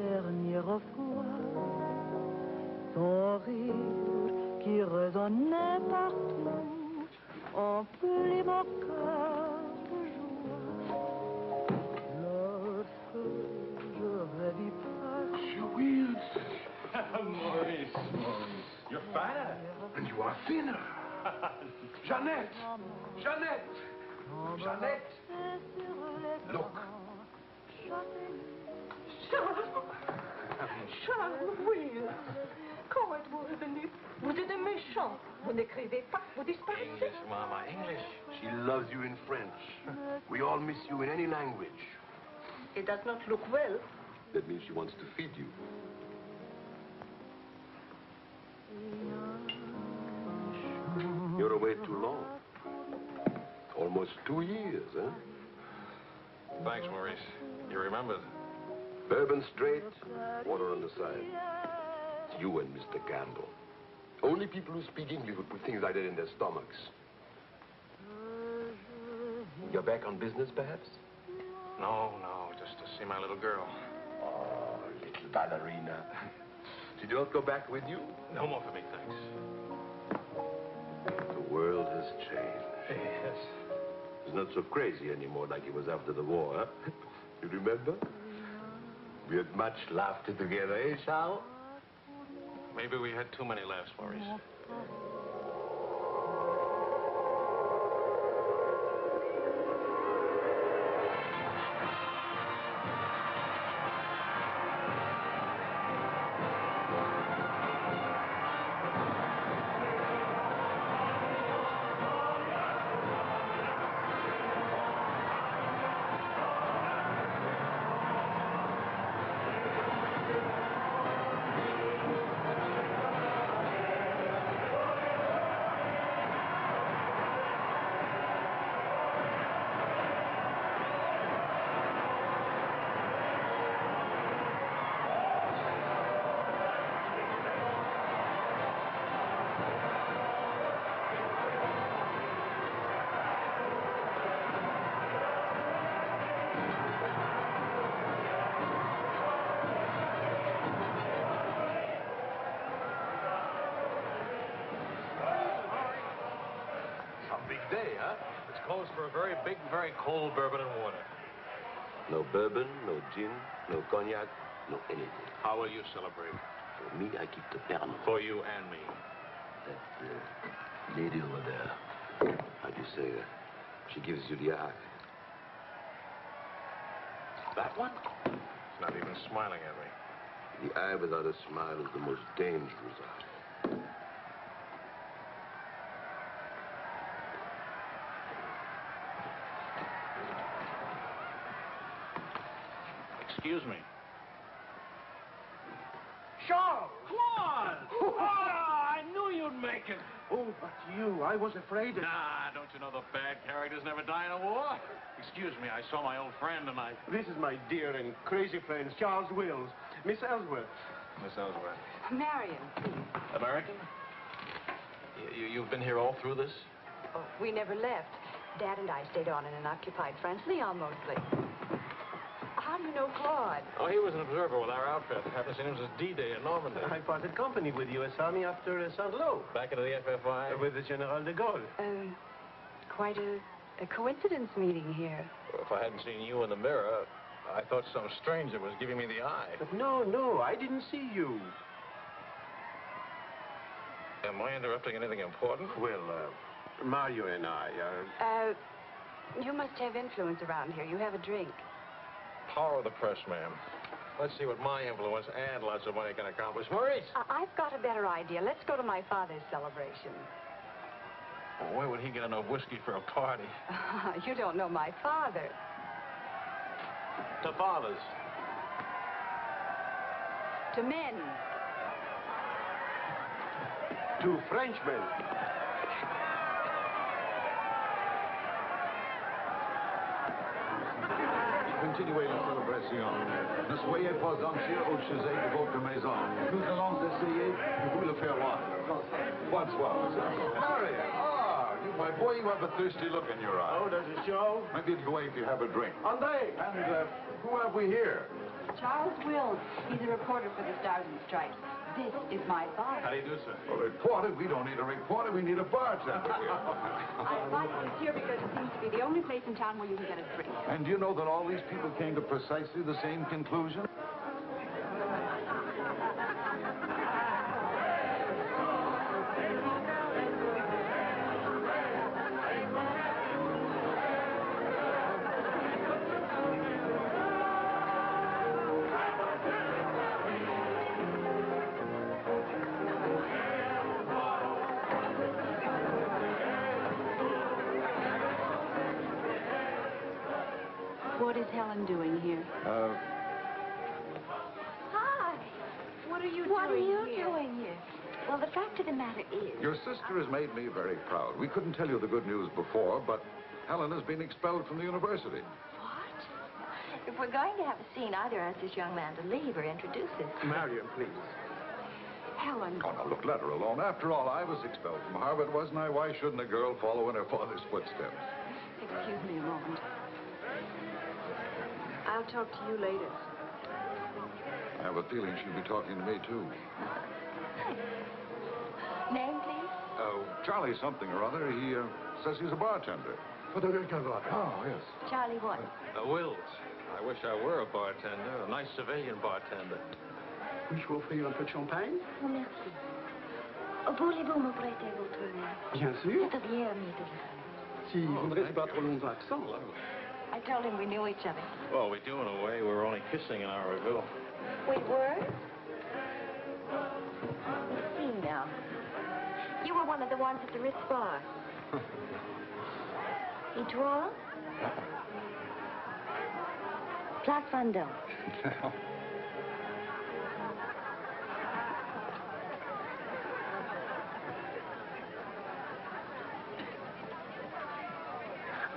dernier fois, ton rire qui résonnait partout, emplit mon cœur de joie. Lorsque je revis presque... She wields. Maurice, you're fatter. And you are thinner. Jeannette! Jeannette! Jeannette! Look. Charles, oui. Comment êtes-vous revenu? Vous êtes un méchant. Vous n'écrivez pas, vous disparaissez. English, Mama, English. She loves you in French. We all miss you in any language. It does not look well. That means she wants to feed you. You're away too long. Almost 2 years, huh? Thanks, Maurice. You remembered. Bourbon straight, water on the side. It's you and Mr. Campbell. Only people who speak English would put things like that in their stomachs. You're back on business, perhaps? No, just to see my little girl. Oh, little ballerina. Did you not go back with you? No more for me, thanks. The world has changed. Yes. It's not so crazy anymore like it was after the war, huh? You remember? We had much laughter together, eh, Charles? Maybe we had too many laughs, Maurice. Closed for a very big, very cold bourbon and water. No bourbon, no gin, no cognac, no anything. How will you celebrate? For me, I keep the Pernod. For you and me. That lady over there, how do you say that? She gives you the eye. That one? She's not even smiling at me. The eye without a smile is the most dangerous eye. Excuse me. Charles! Claude! Oh, I knew you'd make it. Oh, but you, I was afraid that... Nah, don't you know the bad characters never die in a war? Excuse me, I saw my old friend and I... This is my dear and crazy friend, Charles Wills. Miss Ellsworth. Miss Ellsworth. Marion, please. American? You've been here all through this? Oh, we never left. Dad and I stayed on in an occupied French Leon mostly. How do you know Claude? Oh, he was an observer with our outfit. Haven't seen him since D-Day in Normandy. I parted company with U.S. Army after Saint-Lô. Back into the FFI? With the General de Gaulle. Quite a coincidence meeting here. If I hadn't seen you in the mirror, I thought some stranger was giving me the eye. No, I didn't see you. Am I interrupting anything important? Well, Mario and I you must have influence around here. You have a drink. Power of the press, ma'am. Let's see what my influence and lots of money can accomplish. Maurice! I've got a better idea. Let's go to my father's celebration. Well, where would he get enough whiskey for a party? You don't know my father. To fathers. To men. To Frenchmen. Continuez la célébration. Ne soyez pas anxieux au sujet de votre maison. Nous allons essayer de vous le faire voir. Bonsoir. Marion! Oh, Marty. My boy, you have a thirsty look in your eye. Oh, does it show? Maybe it'll go away if you have a drink. Andre! And who have we here? Charles Wills. He's a reporter for the Stars and Stripes. This is my boss. How do you do, sir? A reporter? We don't need a reporter. We need a bartender here. I invited you here because it seems to be the only place in town where you can get a drink. And do you know that all these people came to precisely the same conclusion? What is Helen doing here? Hi. What are you What are doing you here? doing here? Well, the fact of the matter is... Your sister has made me very proud. We couldn't tell you the good news before, but Helen has been expelled from the university. What? If we're going to have a scene, either ask this young man to leave or introduce us. Marion, please. Helen. Oh, no, look, let her alone. After all, I was expelled from Harvard, wasn't I? Why shouldn't a girl follow in her father's footsteps? Excuse me a moment. I'll talk to you later. I have a feeling she'll be talking to me, too. Name, please? Charlie something or other. He says he's a bartender. Oh, yes. Charlie what? Wills. I wish I were a bartender, a nice civilian bartender. Puis-je vous offrir un peu de champagne? Oh, merci. Voulez-vous me prêter votre main? Bien sûr. C'est bien, Mrs. Si vous ne restez pas trop longtemps absent. I told him we knew each other. Well, we do in a way. We were only kissing an hour ago. We were? Let's see now. You were one of the ones at the Ritz bar. Étoile? Place Vendôme.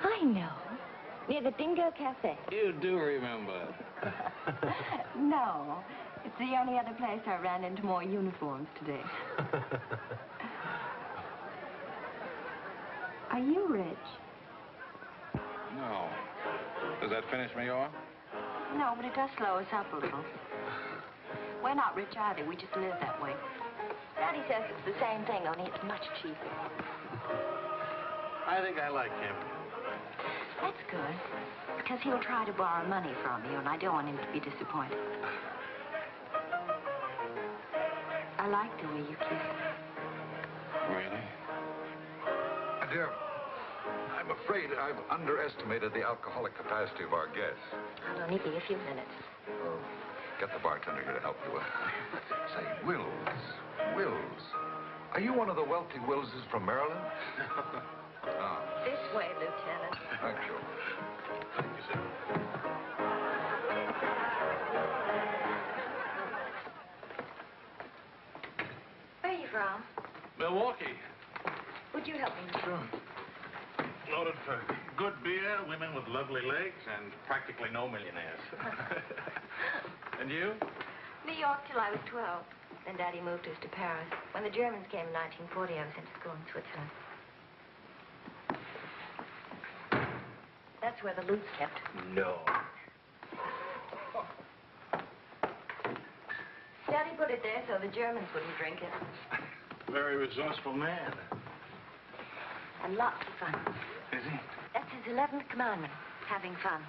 I know. Near the Dingo Cafe. You do remember. No. It's the only other place I ran into more uniforms today. Are you rich? No. Does that finish me off? No, but it does slow us up a little. We're not rich either. We just live that way. Daddy says it's the same thing, only it's much cheaper. I think I like him. That's good, because he'll try to borrow money from you, and I don't want him to be disappointed. I like the way you kiss. Really? Dear, I'm afraid I've underestimated the alcoholic capacity of our guests. I'll only be a few minutes. Get the bartender here to help you. Say, Wills. Are you one of the wealthy Willses from Maryland? Oh. This way, Lieutenant. Thank you. Thank you, sir. Where are you from? Milwaukee. Would you help me? Sure. Noted for good beer, women with lovely legs, and practically no millionaires. And you? New York till I was 12. Then Daddy moved us to Paris. When the Germans came in 1940, I was sent to school in Switzerland. That's where the loot's kept. No. Daddy put it there so the Germans wouldn't drink it. Very resourceful man. And lots of fun. Is he? That's his 11th commandment, having fun.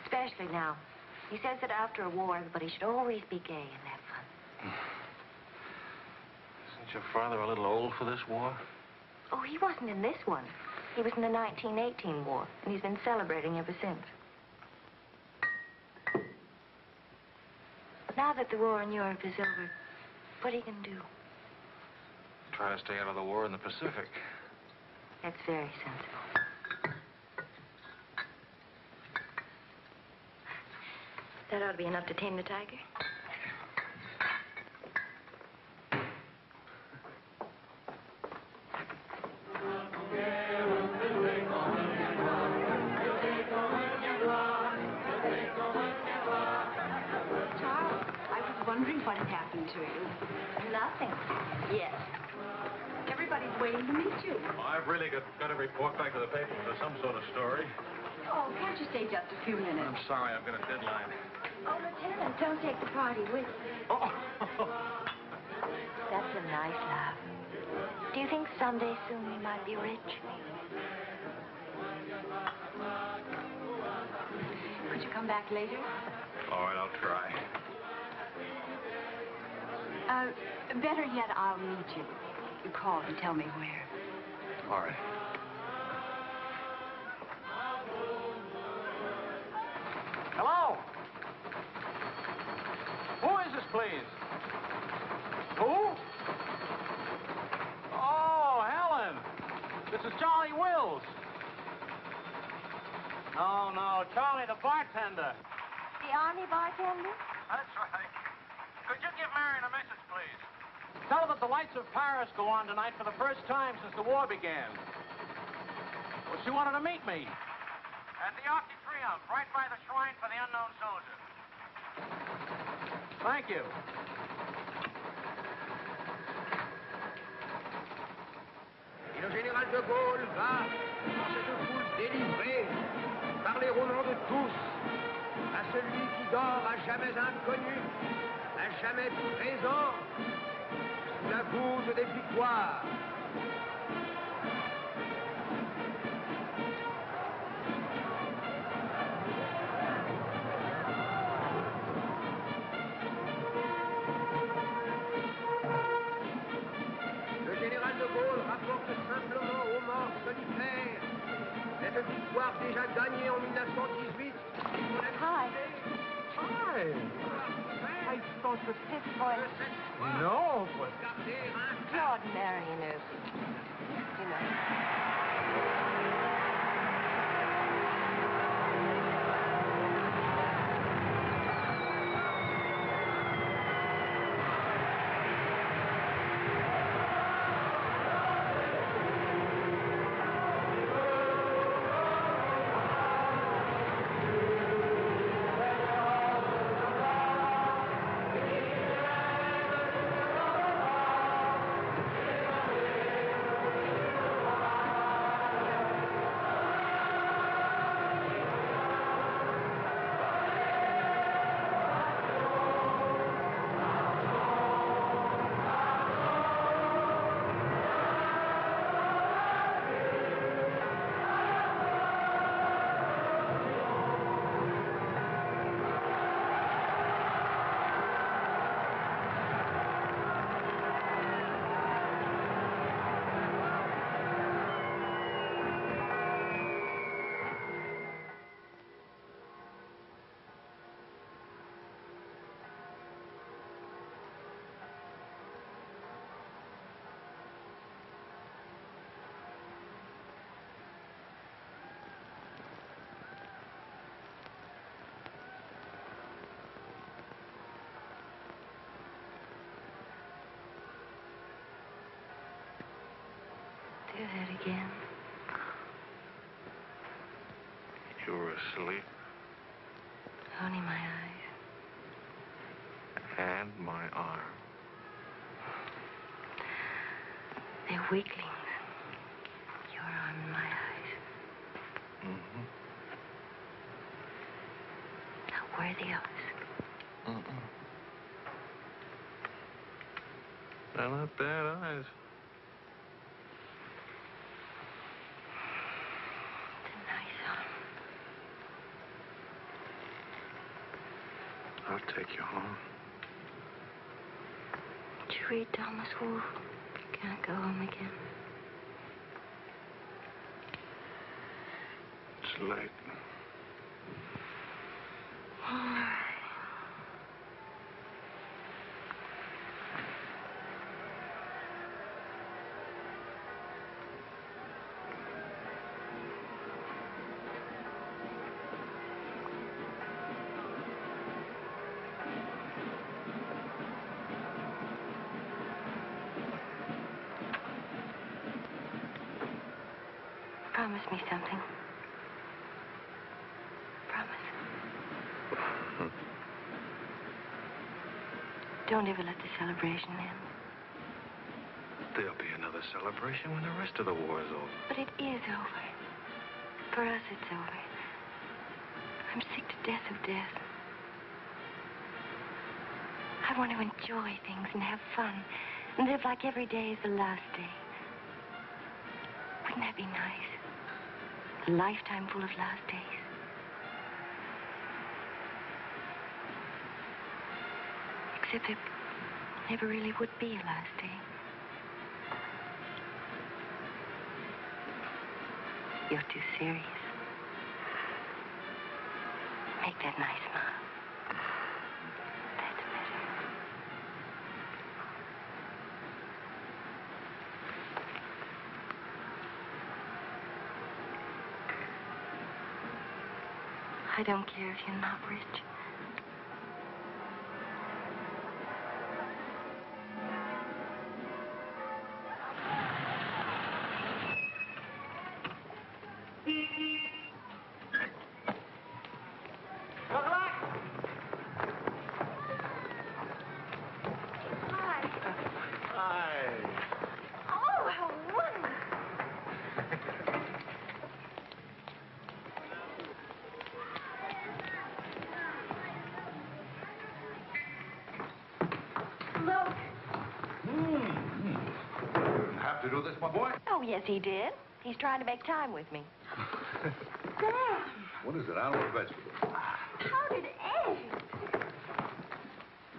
Especially now. He says that after a war, everybody should always be gay and have fun. Isn't your father a little old for this war? Oh, he wasn't in this one. He was in the 1918 war, and he's been celebrating ever since. Now that the war in Europe is over, what are you going to do? Try to stay out of the war in the Pacific. That's very sensible. That ought to be enough to tame the tiger. Charles, I was wondering what had happened to you. Nothing. Yes. Everybody's waiting to meet you. Well, I've really got to report back to the paper for some sort of story. Oh, can't you stay just a few minutes? I'm sorry, I've got a deadline. Oh, Lieutenant, don't take the party with you. Oh. That's a nice laugh. Do you think someday soon we might be rich? Could you come back later? All right, I'll try. Better yet, I'll meet you. You call and tell me where. All right. Hello? Who is this, please? Who? Oh, Helen. This is Charlie Wills. No, Charlie, the bartender. The Army bartender? That's right. Could you give Marion a message, please? Tell her that the lights of Paris go on tonight for the first time since the war began. Well, she wanted to meet me. At the Arc de Triomphe, right by the shrine for the unknown soldier. Thank you. Et le général de Gaulle va, dans cette foule délivrée, parler au nom de tous, à celui qui dort à jamais inconnu, à jamais présent, sous la voûte des victoires. Le général de Gaulle rapporte simplement aux morts solitaires cette victoire déjà gagnée en 1918. Hi. Hi. Are you supposed to pick for it? No, but... Extraordinary, you know. Do that again. You were asleep. Only my eyes. And my arm. They're weaklings. Your arm and my eyes. Mm-hmm. Not worthy of us. Mm-mm. They're not bad eyes. It's a nice arm. I'll take you home. Did you read Thomas Wolfe? Can't go home again. It's late. All right. Promise me something. Promise. Don't ever let the celebration end. There'll be another celebration when the rest of the war is over. But it is over. For us, it's over. I'm sick to death of death. I want to enjoy things and have fun and live like every day is the last day. Wouldn't that be nice? A lifetime full of last days. Except there never really would be a last day. You're too serious. Make that nice smile. That's better. I don't care if you're not rich. To do this, my boy? Oh, yes, he did. He's trying to make time with me. Sam! What is it? Animal or vegetable? How did eggs?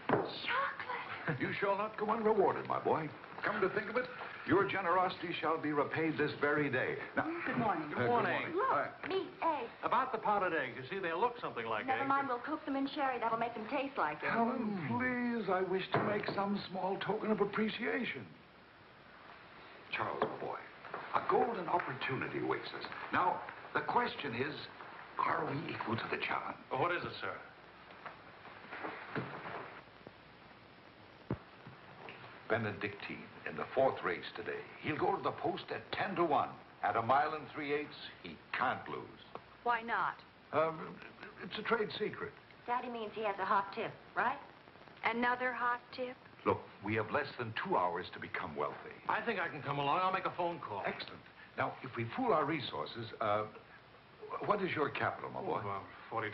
Chocolate. You shall not go unrewarded, my boy. Come to think of it, your generosity shall be repaid this very day. Now, Good morning. good morning. Look, meat, eggs. About the powdered eggs, you see, they look something like Never eggs. mind, we'll cook them in sherry. That'll make them taste like it. Helen, please, I wish to make some small token of appreciation. Charles, my boy, a golden opportunity awaits us. Now, the question is, are we equal to the challenge? Well, what is it, sir? Benedictine in the 4th race today. He'll go to the post at 10 to 1. At 1 3/8, he can't lose. Why not? It's a trade secret. Daddy means he has a hot tip, right? Another hot tip? Look, we have less than 2 hours to become wealthy. I think I can come along. I'll make a phone call. Excellent. Now, if we pool our resources, what is your capital, my boy? Well, $40.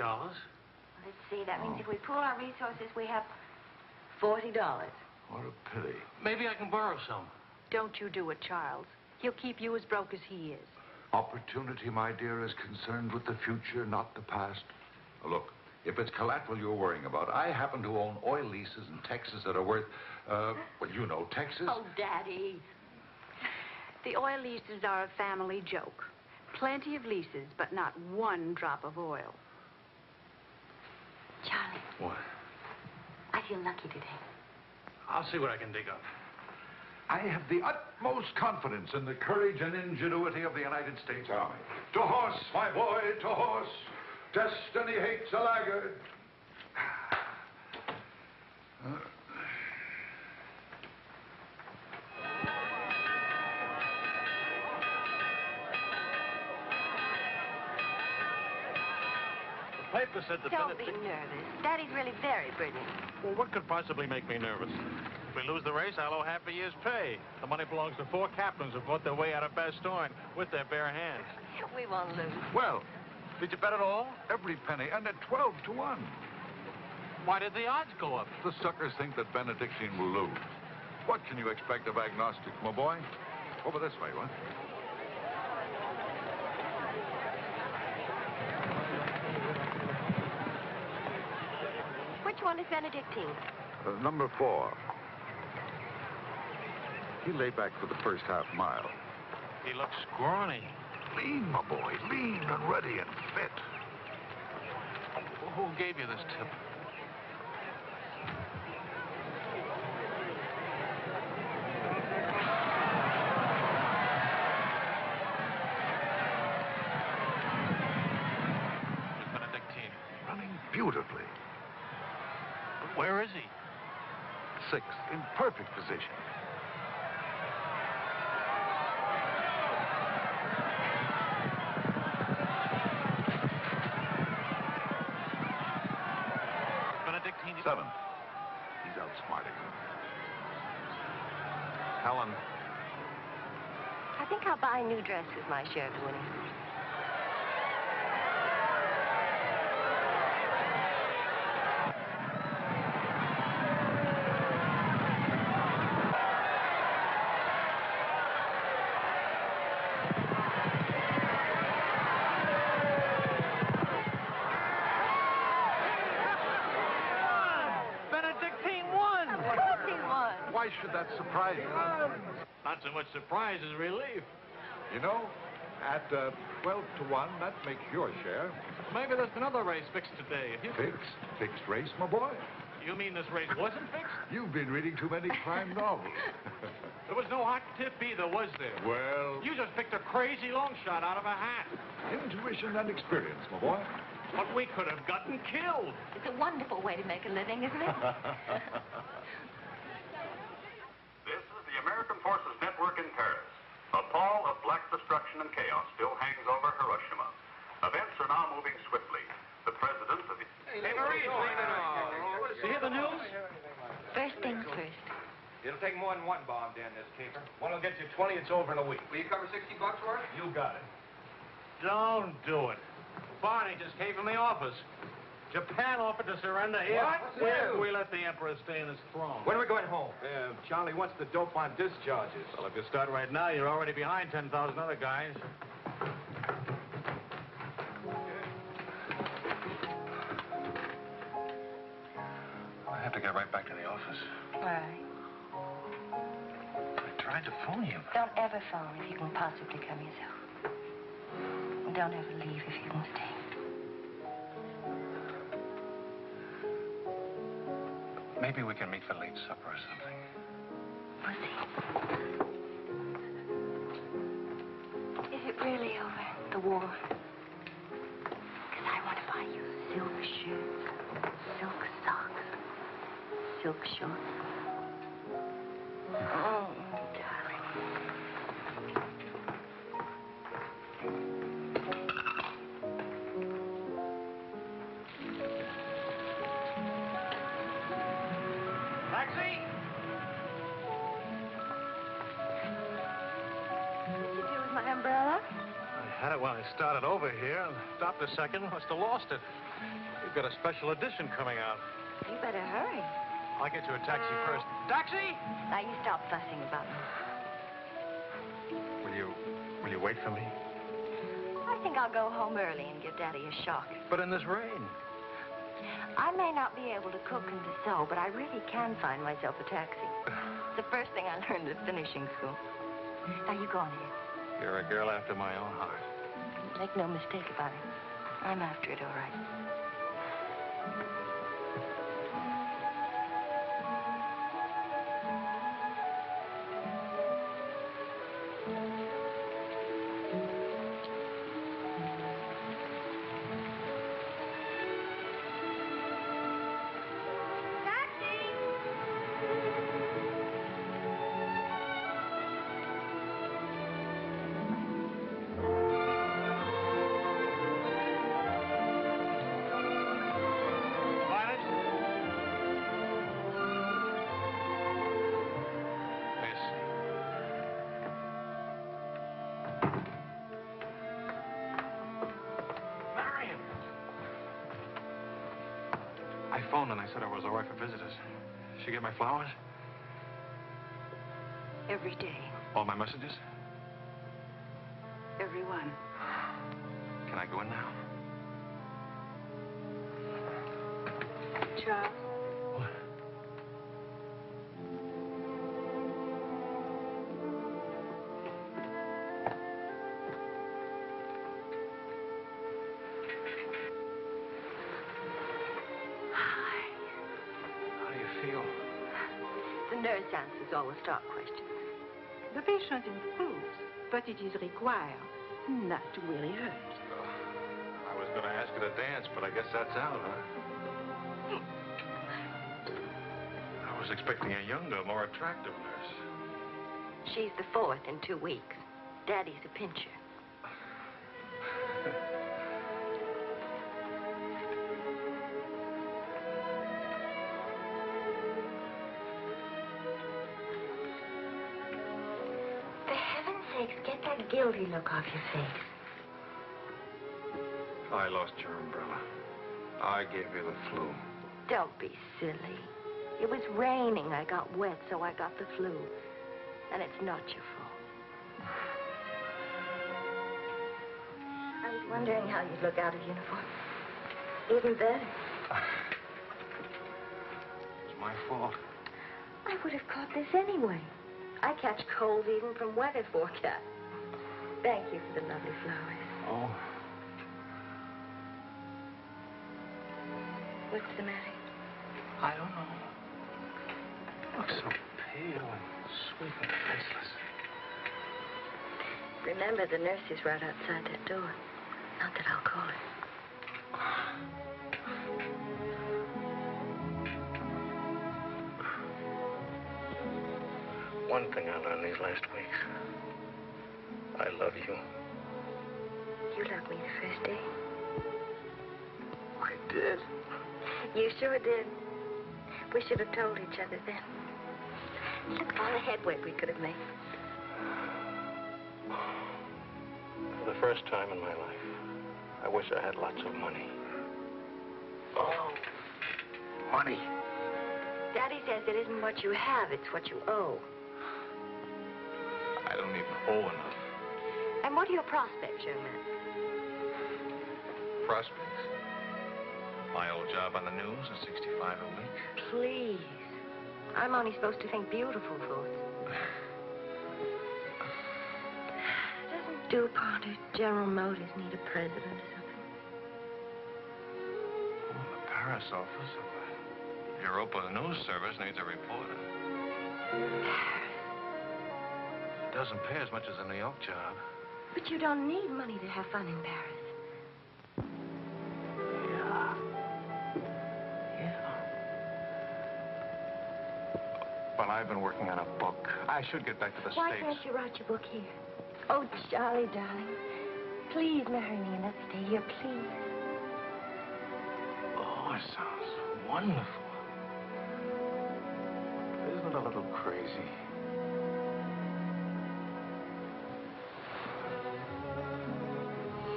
Let's see. That means if we pool our resources, we have $40. What a pity. Maybe I can borrow some. Don't you do it, Charles. He'll keep you as broke as he is. Opportunity, my dear, is concerned with the future, not the past. Look, if it's collateral you're worrying about, I happen to own oil leases in Texas that are worth, well, you know, Texas. Oh, Daddy. The oil leases are a family joke. Plenty of leases, but not one drop of oil. Charlie, What? I feel lucky today. I'll see what I can dig up. I have the utmost confidence in the courage and ingenuity of the United States Army. To horse, my boy, to horse. Destiny hates a laggard. The paper said that Don't be nervous. Daddy's really very brilliant. Well, what could possibly make me nervous? If we lose the race, I'll owe half a year's pay. The money belongs to 4 captains who fought their way out of Bastogne with their bare hands. We won't lose. Well, Did you bet it all? every penny, and at 12 to 1. Why did the odds go up? The suckers think that Benedictine will lose. What can you expect of agnostics, my boy? Over this way, what? Which one is Benedictine? Number 4. He lay back for the first half mile. He looks scrawny. Lean, my boy, lean and ready and fit. Who gave you this tip? It's Benedictine. Running beautifully. Where is he? 6, in perfect position. Benedictine. 7. He's outsmarting him. Helen, I think I'll buy a new dress with my shirt, Winnie. Why should that surprise you? Not so much surprise as relief. You know, at 12 to 1, that makes your share. Maybe there's another race fixed today. Fixed? Fixed race, my boy? You mean this race wasn't fixed? You've been reading too many crime novels. There was no hot tip either, was there? Well... You just picked a crazy long shot out of a hat. Intuition and experience, my boy. But we could have gotten killed. It's a wonderful way to make a living, isn't it? This is the American Forces Network in Paris. A pall of black destruction and chaos still hangs over Hiroshima. Events are now moving swiftly. The president of the... Hey, Marie, you hear the news? First things first. It'll take more than one bomb down this caper. One will get you 20, it's over in a week. Will you cover $60 for it? You got it. Don't do it. Barney just came from the office. Japan offered to surrender here. What? If we let the Emperor stay in his throne. When are we going home? Charlie wants the dope on discharges. Well, if you start right now, you're already behind 10,000 other guys. I have to get right back to the office. Why? I tried to phone you. Don't ever phone if you can possibly come yourself. And don't ever leave if you can stay. Maybe we can meet for late supper or something. We'll see. Is it really over, the war? Because I want to buy you silk shirts, silk socks, silk shorts. Oh, darling. Taxi! What'd you do with my umbrella? I had it when I started over here and stopped a second. Must have lost it. We've got a special edition coming out. You better hurry. I'll get you a taxi first. Taxi! Now you stop fussing about me. Will you wait for me? I think I'll go home early and give Daddy a shock. But in this rain. I may not be able to cook and to sew, but I really can find myself a taxi. It's the first thing I learned at finishing school. Now, you go on ahead. You're a girl after my own heart. Make no mistake about it. I'm after it, all right. I phoned and I said I was all right for visitors. She get my flowers? Every day. All my messages? Every one. Can I go in now? Charles? What? How do you feel? The nurse answers all the stock questions. The patient improves, but it is required not to really hurt. I was going to ask her to dance, but I guess that's out, huh? I was expecting a younger, more attractive nurse. She's the fourth in 2 weeks. Daddy's a pincher. For heaven's sakes, get that guilty look off your face. I lost your umbrella. I gave you the flu. Don't be silly. It was raining. I got wet, so I got the flu. And it's not your fault. I was wondering how you'd look out of uniform. Even better. It's my fault. I would have caught this anyway. I catch colds even from weather forecast. Thank you for the lovely flowers. Oh. What's the matter? I don't know. You look so pale and sweet and faceless. Remember, the nurse is right outside that door. Not that I'll call her. One thing I learned these last weeks. I love you. You loved me the first day. I did. You sure did. We should have told each other then. Look at all the headway we could have made. For the first time in my life, I wish I had lots of money. Oh, money. Daddy says it isn't what you have, it's what you owe. I don't even owe enough. And what are your prospects, young man? Prospects? My old job on the news at 65 a week. Please. I'm only supposed to think beautiful thoughts. Doesn't DuPont or General Motors need a president or something? Oh, the Paris office of the Europa News Service needs a reporter. It doesn't pay as much as a New York job. But you don't need money to have fun in Paris. But I've been working on a book. I should get back to the Why States. can't you write your book here? Oh, Charlie, darling. Please marry me and let's stay here, please. Oh, it sounds wonderful. Isn't it a little crazy?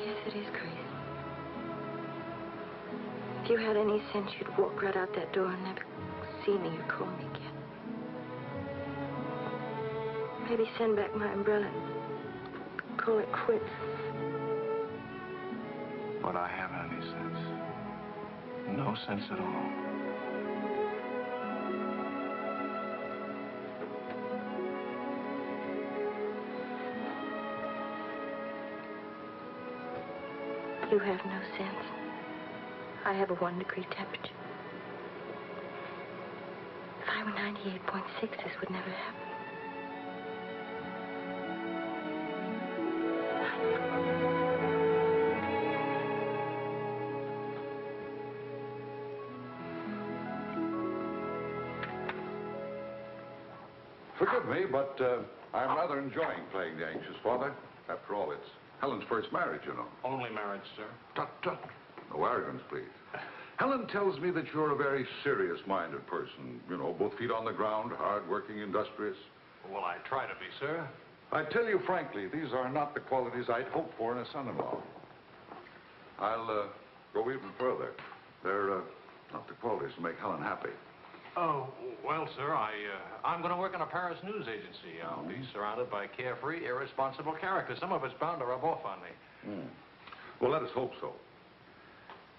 Yes, it is crazy. If you had any sense, you'd walk right out that door and never see me or call me again. Maybe send back my umbrella and call it quits. But I haven't any sense. No sense at all. You have no sense. I have a 1-degree temperature. If I were 98.6, this would never happen. Forgive me, but I'm rather enjoying playing the anxious father. After all, it's Helen's first marriage, you know. Only marriage, sir. Tut, tut. No arrogance, please. Helen tells me that you're a very serious-minded person. You know, both feet on the ground, hard-working, industrious. Well, I try to be, sir. I tell you frankly, these are not the qualities I'd hope for in a son-in-law. I'll go even further. They're not the qualities to make Helen happy. Oh, well, sir, I'm going to work in a Paris news agency. I'll be surrounded by carefree, irresponsible characters. Some of it's bound to rub off on me. Well, let us hope so.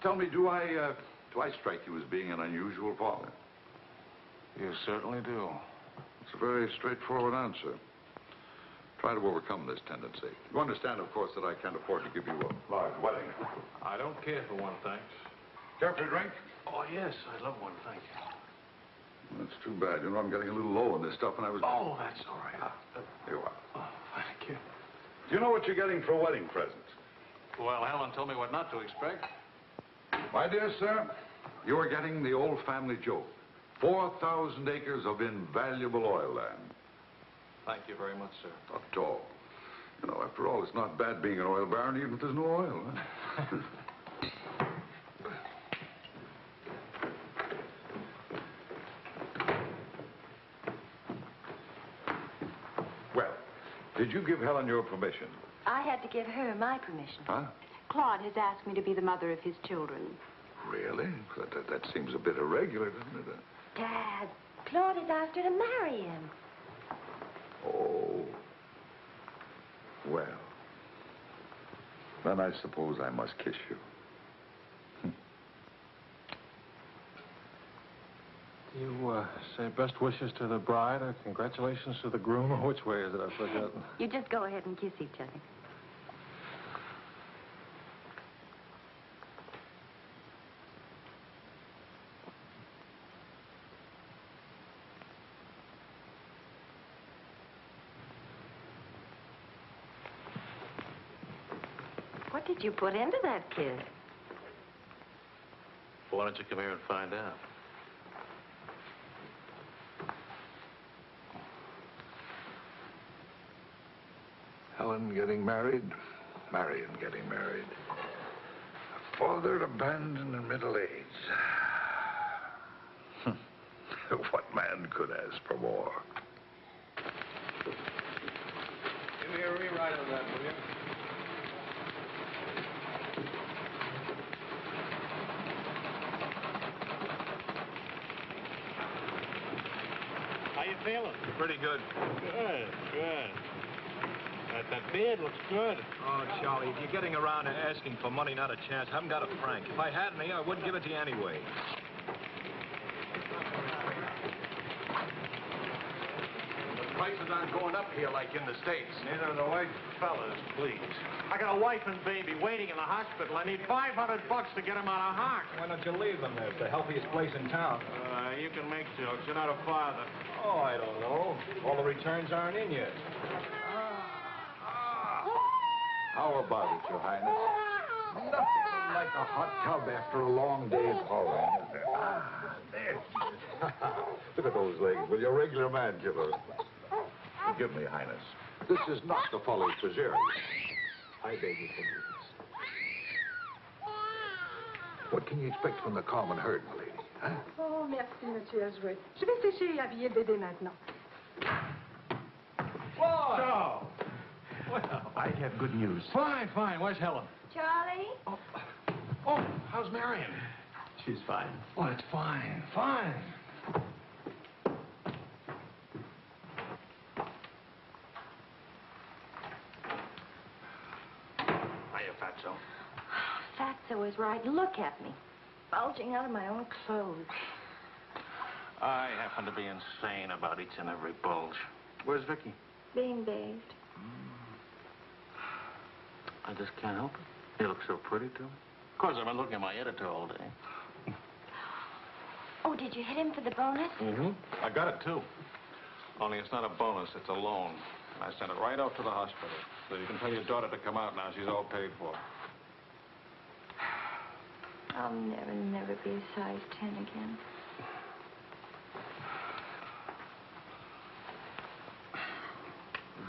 Tell me, do I strike you as being an unusual father? You certainly do. It's a very straightforward answer. Try to overcome this tendency. You understand, of course, that I can't afford to give you a large wedding. I don't care for one, thanks. Care for a drink? Oh, yes, I'd love one, thank you. That's too bad. You know, I'm getting a little low on this stuff, and I was... Oh, that's all right. Here you are. Oh, thank you. Do you know what you're getting for a wedding present? Well, Helen told me what not to expect. My dear sir, you are getting the old family joke. 4,000 acres of invaluable oil land. Thank you very much, sir. Not at all. You know, after all, it's not bad being an oil baron, even if there's no oil. Huh? Well, Did you give Helen your permission? I had to give her my permission. Huh? Claude has asked me to be the mother of his children. Really? That seems a bit irregular, doesn't it? Dad, Claude has asked her to marry him. Oh. Well. Then I suppose I must kiss you. You say best wishes to the bride or congratulations to the groom, or which way is it? I've forgotten. You just go ahead and kiss each other. What did you put into that kiss? Why don't you come here and find out? Helen getting married, Marion getting married. A father abandoned in middle age. What man could ask for more? Give me a rewrite of that, will you? How you feeling? Pretty good. Good, good. That beard looks good. Oh, Charlie, if you're getting around to asking for money, not a chance. I haven't got a franc. If I had any, I wouldn't give it to you anyway. The prices aren't going up here like in the States. Neither are the white fellas, please. I got a wife and baby waiting in the hospital. I need $500 to get them out of hock. Why don't you leave them there? It's the healthiest place in town. You can make jokes. You're not a father. Oh, I don't know. All the returns aren't in yet. How about it, Your Highness? Nothing like a hot tub after a long day of hollowing, is there? There. Look at those legs. Well, you're a regular man killer. Forgive me, Highness. This is not the Folly Preserve. I beg your forgiveness. What can you expect from the common herd, my lady? Huh? Oh, merci, Monsieur Azuet. Je vais sécher et habiller le bébé maintenant. Whoa! Well, I have good news. Fine, fine. Where's Helen? Charlie? Oh, how's Marion? she's fine. Oh, it's fine, fine. Hiya, Fatso. Fatso is right. Look at me. Bulging out of my own clothes. I happen to be insane about each and every bulge. Where's Vicky? Being bathed. I just can't help it. You look so pretty to me. Of course, I've been looking at my editor all day. Oh, did you hit him for the bonus? Mm-hmm. I got it, too. Only it's not a bonus, it's a loan. I sent it right out to the hospital. So you can tell your daughter to come out now. She's all paid for. I'll never be a size 10 again.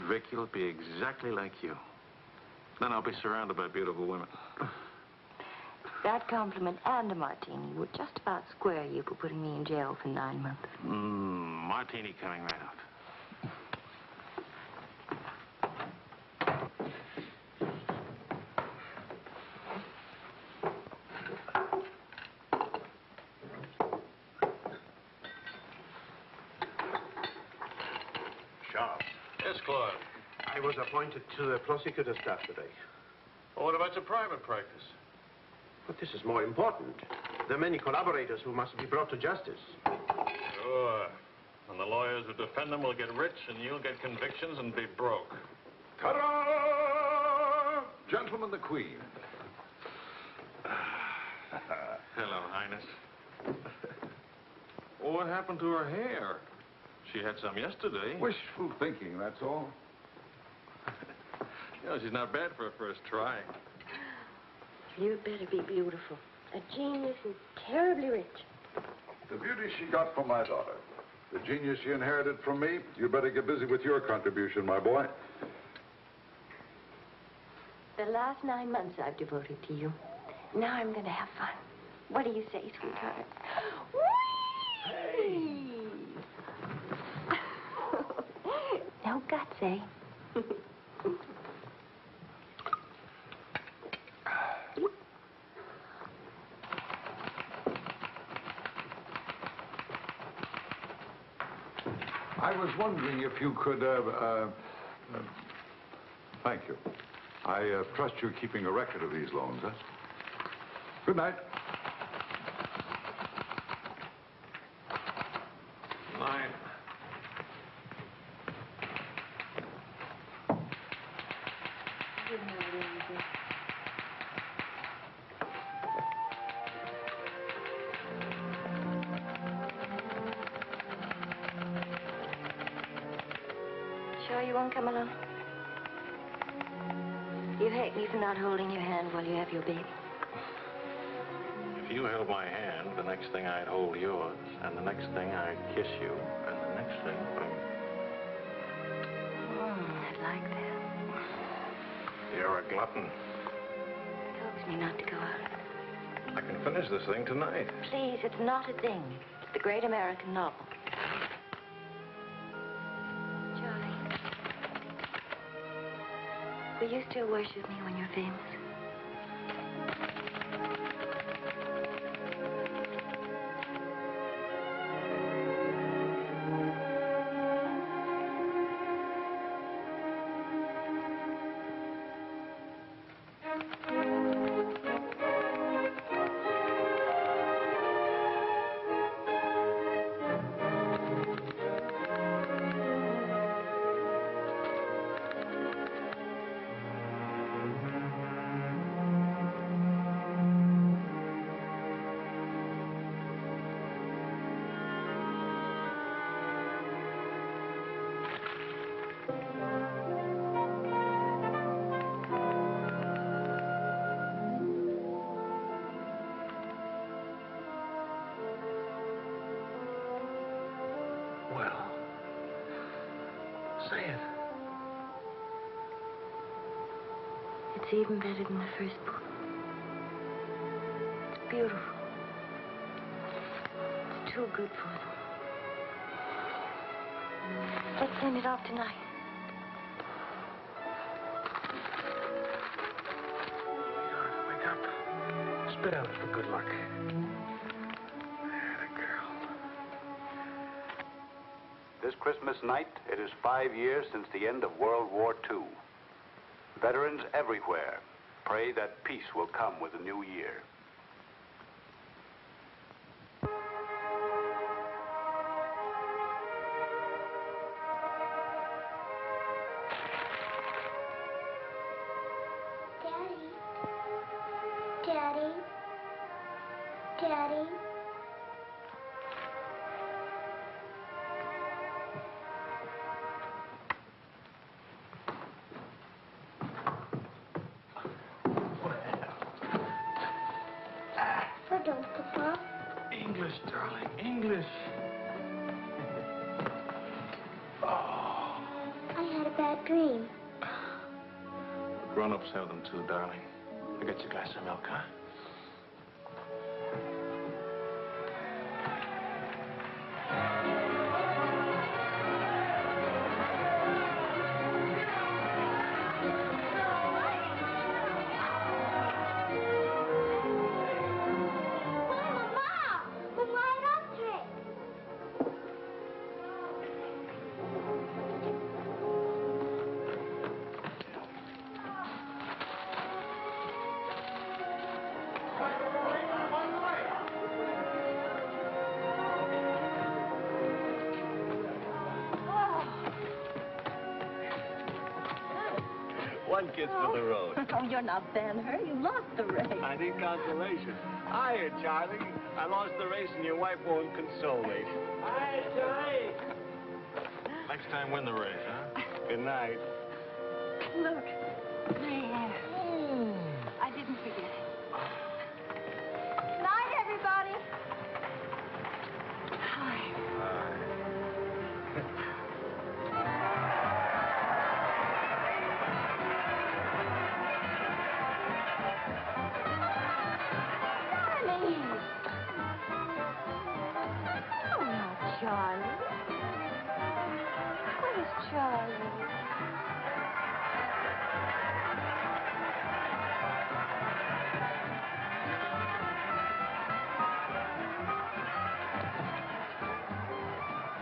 Vicky will be exactly like you. Then I'll be surrounded by beautiful women. That compliment and a martini would just about square you for putting me in jail for 9 months. Martini coming right out. Sharp. Yes, Claude. I was appointed to the prosecutor's staff today. Well, what about your private practice? But this is more important. There are many collaborators who must be brought to justice. Sure. And the lawyers who defend them will get rich, and you'll get convictions and be broke. Ta-da! Gentlemen, the Queen. Hello, Highness. Well, what happened to her hair? She had some yesterday. Wishful thinking, that's all. You know, she's not bad for a first try. You'd better be beautiful. A genius is terribly rich. The beauty she got from my daughter. The genius she inherited from me. You better get busy with your contribution, my boy. The last 9 months I've devoted to you. Now I'm going to have fun. What do you say, sweetheart? Whee! No guts, eh? I was wondering if you could, thank you. I trust you're keeping a record of these loans, huh? Good night. Night. Sure you won't come along? You hate me for not holding your hand while you have your baby. If you held my hand, the next thing I'd hold yours, and the next thing I'd kiss you, and the next thing, I'd like that. You're a glutton. Coax me not to go out. I can finish this thing tonight. Please, it's not a thing. It's the great American novel. Charlie, will you still worship me when you're famous? Well, say it. It's even better than the first book. It's beautiful. It's too good for them. Let's send it off tonight. Wake up. Spit out for good luck. This Christmas night, it is 5 years since the end of World War II. Veterans everywhere pray that peace will come with the new year. Daddy. Daddy. Pardon, Papa. English, darling, English. I had a bad dream. Grown-ups have them too, darling. I got you a glass of milk, huh? One kiss for the road. Oh, you're not Ben-Hur. You lost the race. I need consolation. Hiya, Charlie. I lost the race and your wife won't console me. Hiya, Charlie. Next time, win the race, huh? Good night. Look, there. I didn't forget it. Night, everybody. Hi. Charlie. Where's Charlie?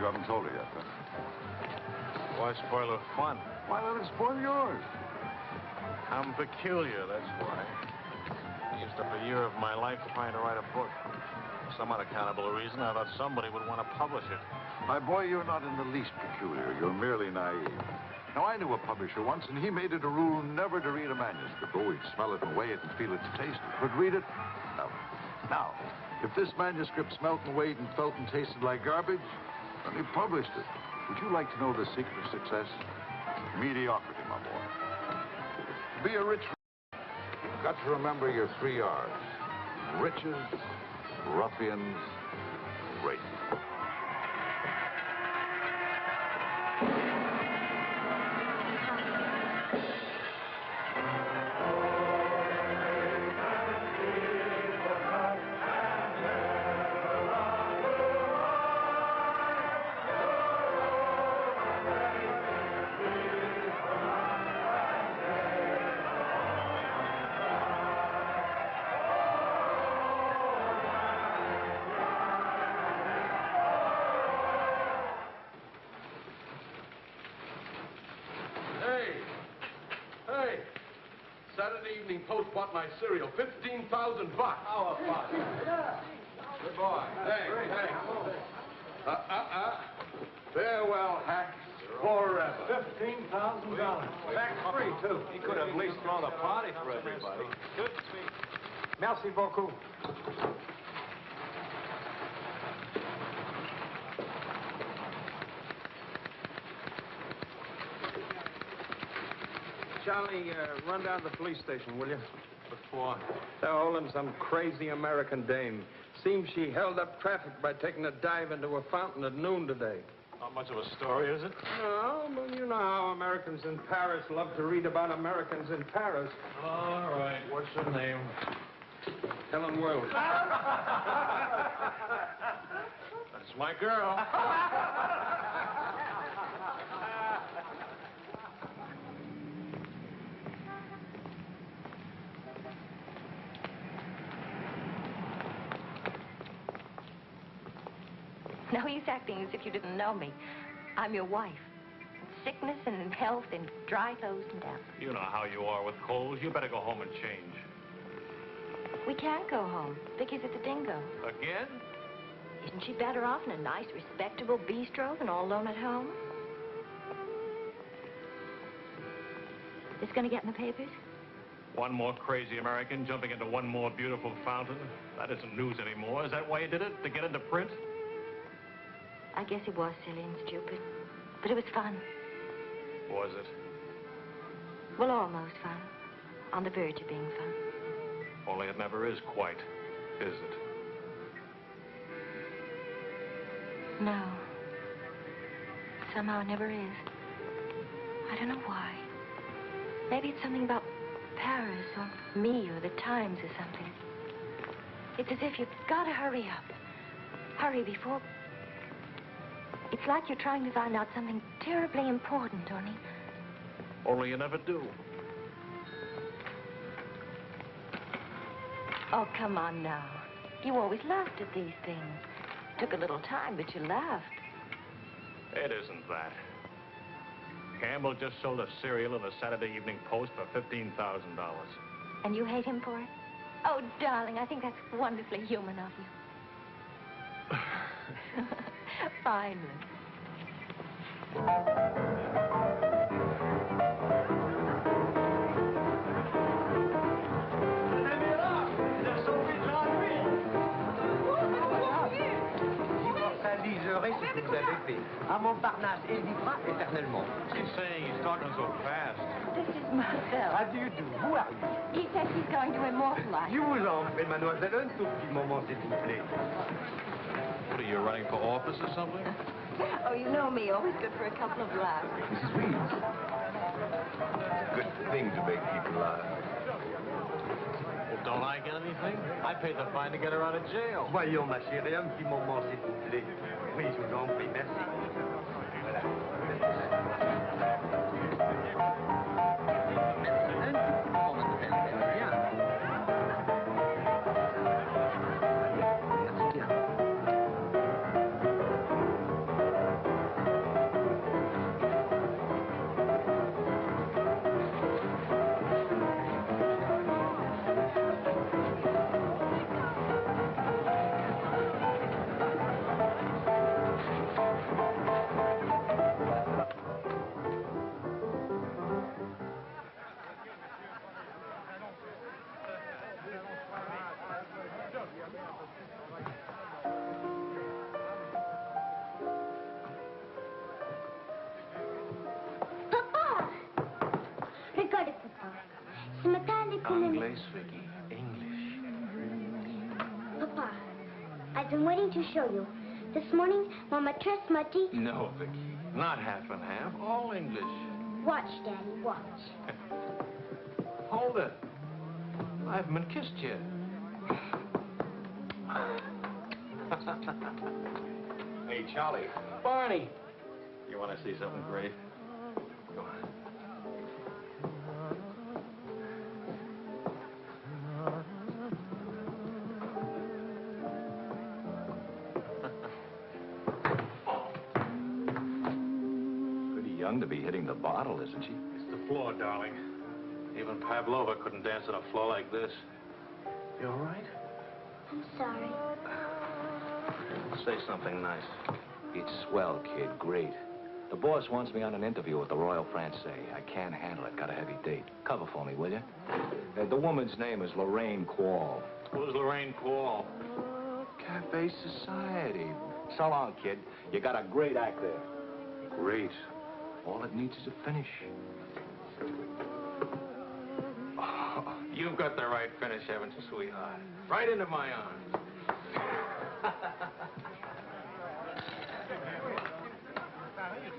haven't told her yet, huh? Why spoil her fun? Why let it spoil yours? I'm peculiar, that's why. I used up a year of my life trying to write a book. For some unaccountable reason, I thought somebody would want to publish it. My boy, you're not in the least peculiar. You're merely naive. Now, I knew a publisher once, and he made it a rule never to read a manuscript. Oh, he'd smell it and weigh it and feel its taste. But read it? No. Now, if this manuscript smelt and weighed and felt and tasted like garbage, then he published it. Would you like to know the secret of success? Mediocrity, my boy. To be a rich man, you've got to remember your 3 R's. Riches, ruffians, racism. Saturday Evening Post bought my cereal. $15,000. How about it? Good boy. Hey. Farewell, Hack. Forever. $15,000. Tax-free, too. He could have at least thrown a party for everybody. Good speech. Merci beaucoup. Charlie, run down to the police station, will you? What for? They're holding some crazy American dame. Seems she held up traffic by taking a dive into a fountain at noon today. Not much of a story, is it? No, but you know how Americans in Paris love to read about Americans in Paris. All right. What's her name? Helen Wells. That's my girl. No use acting as if you didn't know me. I'm your wife. In sickness and in health, in dry clothes and damp. You know how you are with colds. You better go home and change. We can't go home. Vicky's at the Dingo. Again? Isn't she better off in a nice, respectable bistro than all alone at home? This gonna get in the papers? One more crazy American jumping into one more beautiful fountain. That isn't news anymore. Is that why you did it? To get into print? I guess it was silly and stupid. But it was fun. Was it? Well, almost fun. On the verge of being fun. Only it never is quite, is it? No. Somehow it never is. I don't know why. Maybe it's something about Paris or me or the Times or something. It's as if you've got to hurry up. Hurry before... It's like you're trying to find out something terribly important, Tony. Only you never do. Oh, come on now. You always laughed at these things. Took a little time, but you laughed. It isn't that. Campbell just sold a cereal in the Saturday Evening Post for $15,000. And you hate him for it? Oh, darling, I think that's wonderfully human of you. Finally. Immortaliserai ce que vous avez fait. À Montparnasse, et vivra éternellement. She's saying he's talking so fast. This is Marcel. How do you do? Who are you? He says he's going to immortalize. Je vous en prie, mademoiselle, un tout petit moment, s'il vous plaît. What are you, running for office or something? Oh, you know me, always good for a couple of laughs. Mrs. Reeves. It's a good thing to make people laugh. Well, don't I get anything? I paid the fine to get her out of jail. Voyons, ma chérie, un petit moment, s'il vous plaît. Oui, je vous en prie, merci. Voilà. Un petit moment, mademoiselle. Bien. Merci bien. English, Vicky. English. Papa, I've been waiting to show you. This morning, Mama dressed my teeth. No, Vicky. Not half and half. All English. Watch, Daddy, watch. Hold it. I haven't been kissed yet. Hey, Charlie. Barney. You want to see something great? Go on. Pretty young to be hitting the bottle, isn't she? It's the floor, darling. Even Pavlova couldn't dance on a floor like this. You all right? I'm sorry. Say something nice. It's swell, kid. Great. The boss wants me on an interview with the Royal Francais. I can't handle it. Got a heavy date. Cover for me, will you? The woman's name is Lorraine Quall. Who's Lorraine Quall? Cafe Society. So long, kid. You got a great act there. Great. All it needs is a finish. Oh, you've got the right finish, haven't you, sweetheart? Right into my arms.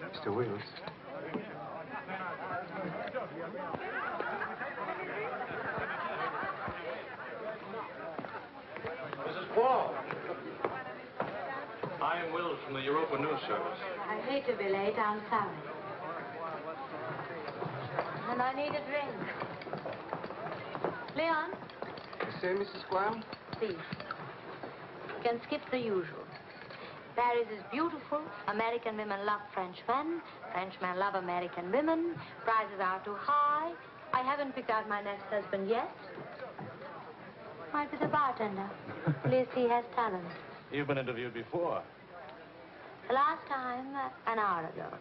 Mr. Wills. Mrs. Paul. I am Wills from the Europa News Service. I hate to be late. I'm sorry. And I need a drink. Leon? You say, Mrs. Quam? Please. You can skip the usual. Paris is beautiful. American women love Frenchmen. Frenchmen love American women. Prices are too high. I haven't picked out my next husband yet. Might be the bartender. At least he has talent. You've been interviewed before. The last time, an hour ago.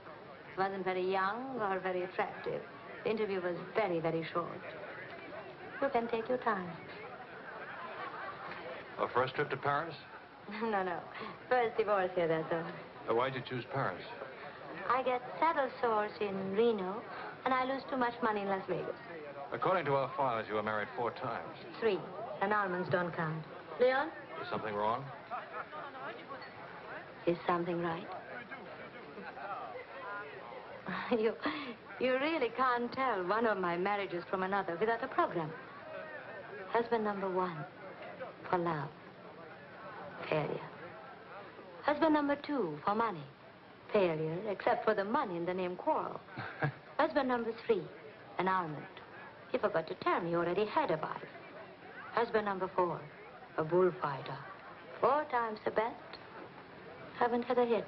He wasn't very young or very attractive. The interview was very, very short. You can take your time. A first trip to Paris? No. First divorce here, that's all. Why'd you choose Paris? I get saddle sores in Reno, and I lose too much money in Las Vegas. According to our files, you were married 4 times. 3. And almonds don't count. Leon? Is something wrong? Is something right? You really can't tell one of my marriages from another without a program. Husband number 1, for love. Failure. Husband number 2, for money. Failure, except for the money in the name Quarrel. Husband number 3, an almond. He forgot to tell me you already heard about it. Husband number 4, a bullfighter. 4 times the best. Haven't had a hit.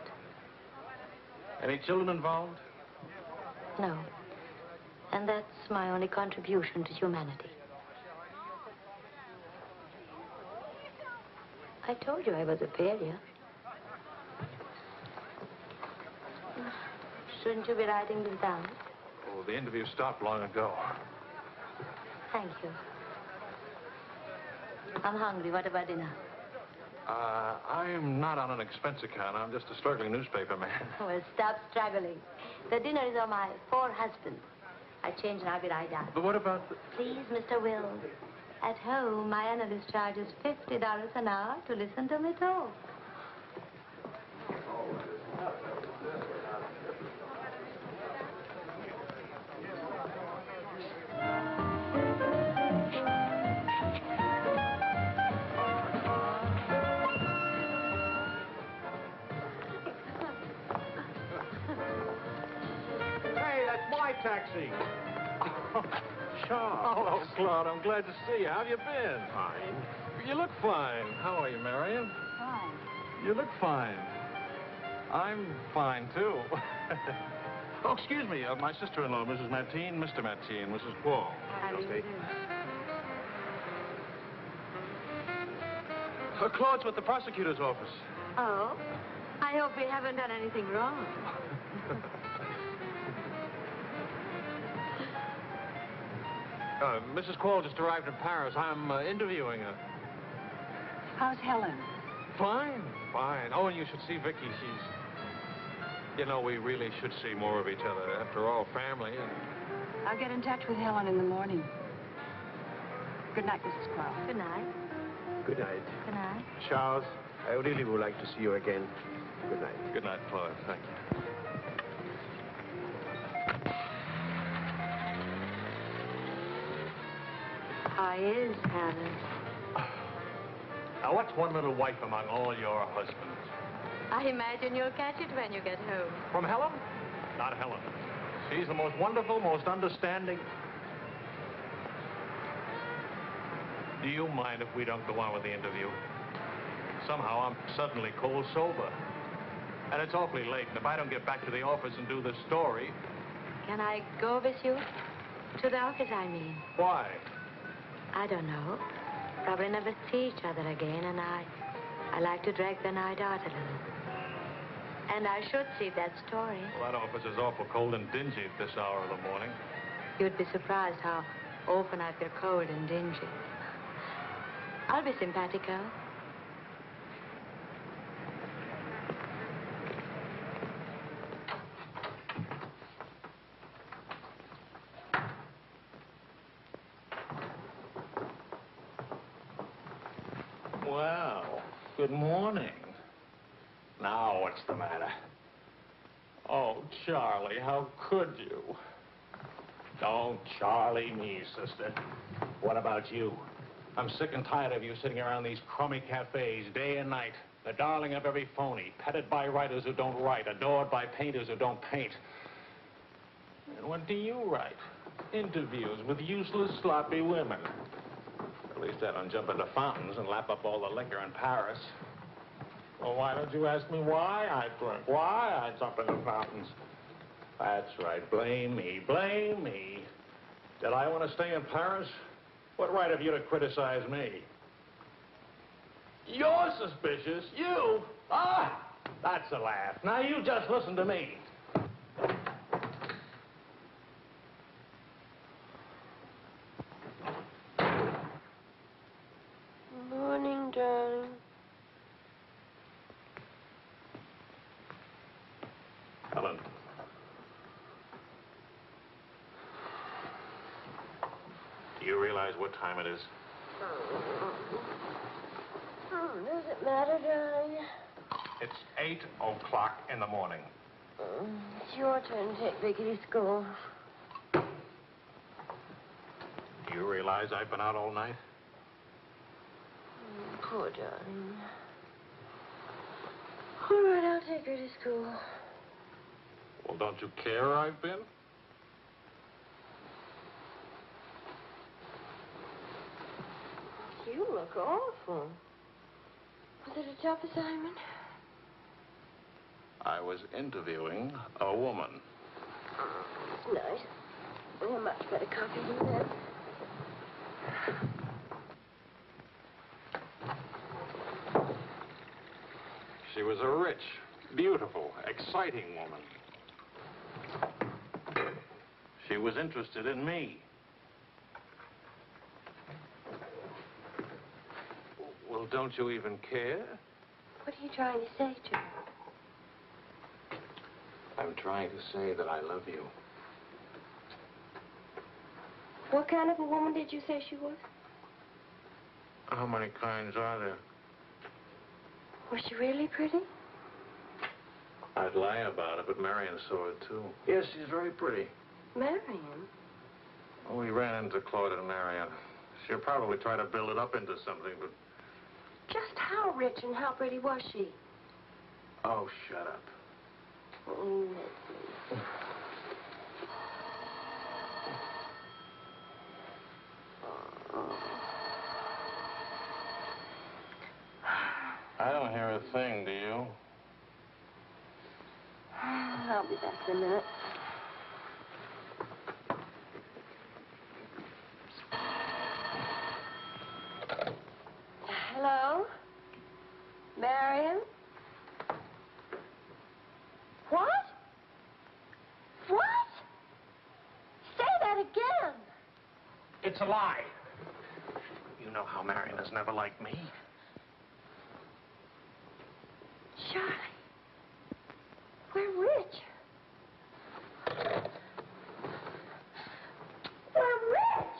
Any children involved? No. And that's my only contribution to humanity. I told you I was a failure. Shouldn't you be writing this down? Oh, the interview stopped long ago. Thank you. I'm hungry. What about dinner? I'm not on an expense account. I'm just a struggling newspaper man. Well, stop struggling. The dinner is on my 4 husbands. I change and I'll be right down. But what about the... Please, Mr. Wills. At home, my analyst charges $50 an hour to listen to me talk. Hey, that's my taxi. Charles. Hello, Claude. I'm glad to see you. How have you been? Fine. You look fine. How are you, Marion? Fine. You look fine. I'm fine, too. Oh, excuse me. My sister-in-law, Mrs. Mateen, Mr. Mateen, Mrs. Paul. How do you do? Claude's with the prosecutor's office. Oh? I hope we haven't done anything wrong. Mrs. Quall just arrived in Paris. I'm interviewing her. How's Helen? Fine. Oh, and you should see Vicky. She's... You know, we really should see more of each other. After all, family and... I'll get in touch with Helen in the morning. Good night, Mrs. Crowe. Good night. Good night. Good night. Charles, I really would like to see you again. Good night. Good night, Floyd. Thank you. How is Paris? Now, what's one little wife among all your husbands? I imagine you'll catch it when you get home. From Helen? Not Helen. She's the most wonderful, most understanding. Do you mind if we don't go on with the interview? Somehow I'm suddenly cold sober. And it's awfully late, and if I don't get back to the office and do the story... Can I go with you? To the office, I mean. Why? I don't know. Probably never see each other again, and I like to drag the night out a little. And I should see that story. Well, that office is awful cold and dingy at this hour of the morning. You'd be surprised how often I feel cold and dingy. I'll be simpatico. Well, good morning. Now, what's the matter? Oh, Charlie, how could you? Don't Charlie me, sister. What about you? I'm sick and tired of you sitting around these crummy cafes day and night, the darling of every phony, petted by writers who don't write, adored by painters who don't paint. And what do you write? Interviews with useless, sloppy women. At least I don't jump into fountains and lap up all the liquor in Paris. Well, why don't you ask me why I drink? Why I jump into fountains? That's right. Blame me. Blame me. Did I want to stay in Paris? What right have you to criticize me? You're suspicious. You? Ah! That's a laugh. Now you just listen to me. Morning, darling. Helen. Do you realize what time it is? Does it matter, darling? It's 8 o'clock in the morning. It's your turn to take Vicky to school. Do you realize I've been out all night? Poor darling. All right, I'll take her to school. Well, don't you care I've been? You look awful. Was it a tough assignment? I was interviewing a woman. Nice. A much better copy than that. She was a rich, beautiful, exciting woman. She was interested in me. Well, don't you even care? What are you trying to say to her? I'm trying to say that I love you. What kind of a woman did you say she was? How many kinds are there? Was she really pretty? I'd lie about it, but Marion saw it, too. Yes, she's very pretty. Marion? Well, we ran into Claude and Marion. She'll probably try to build it up into something, but... Just how rich and how pretty was she? Oh, shut up. Oh, Leslie. I don't hear a thing, do you? I'll be back in a minute. Hello? Marion? What? What? Say that again. It's a lie. You know how Marion has never liked me. Charlie, we're rich. We're rich.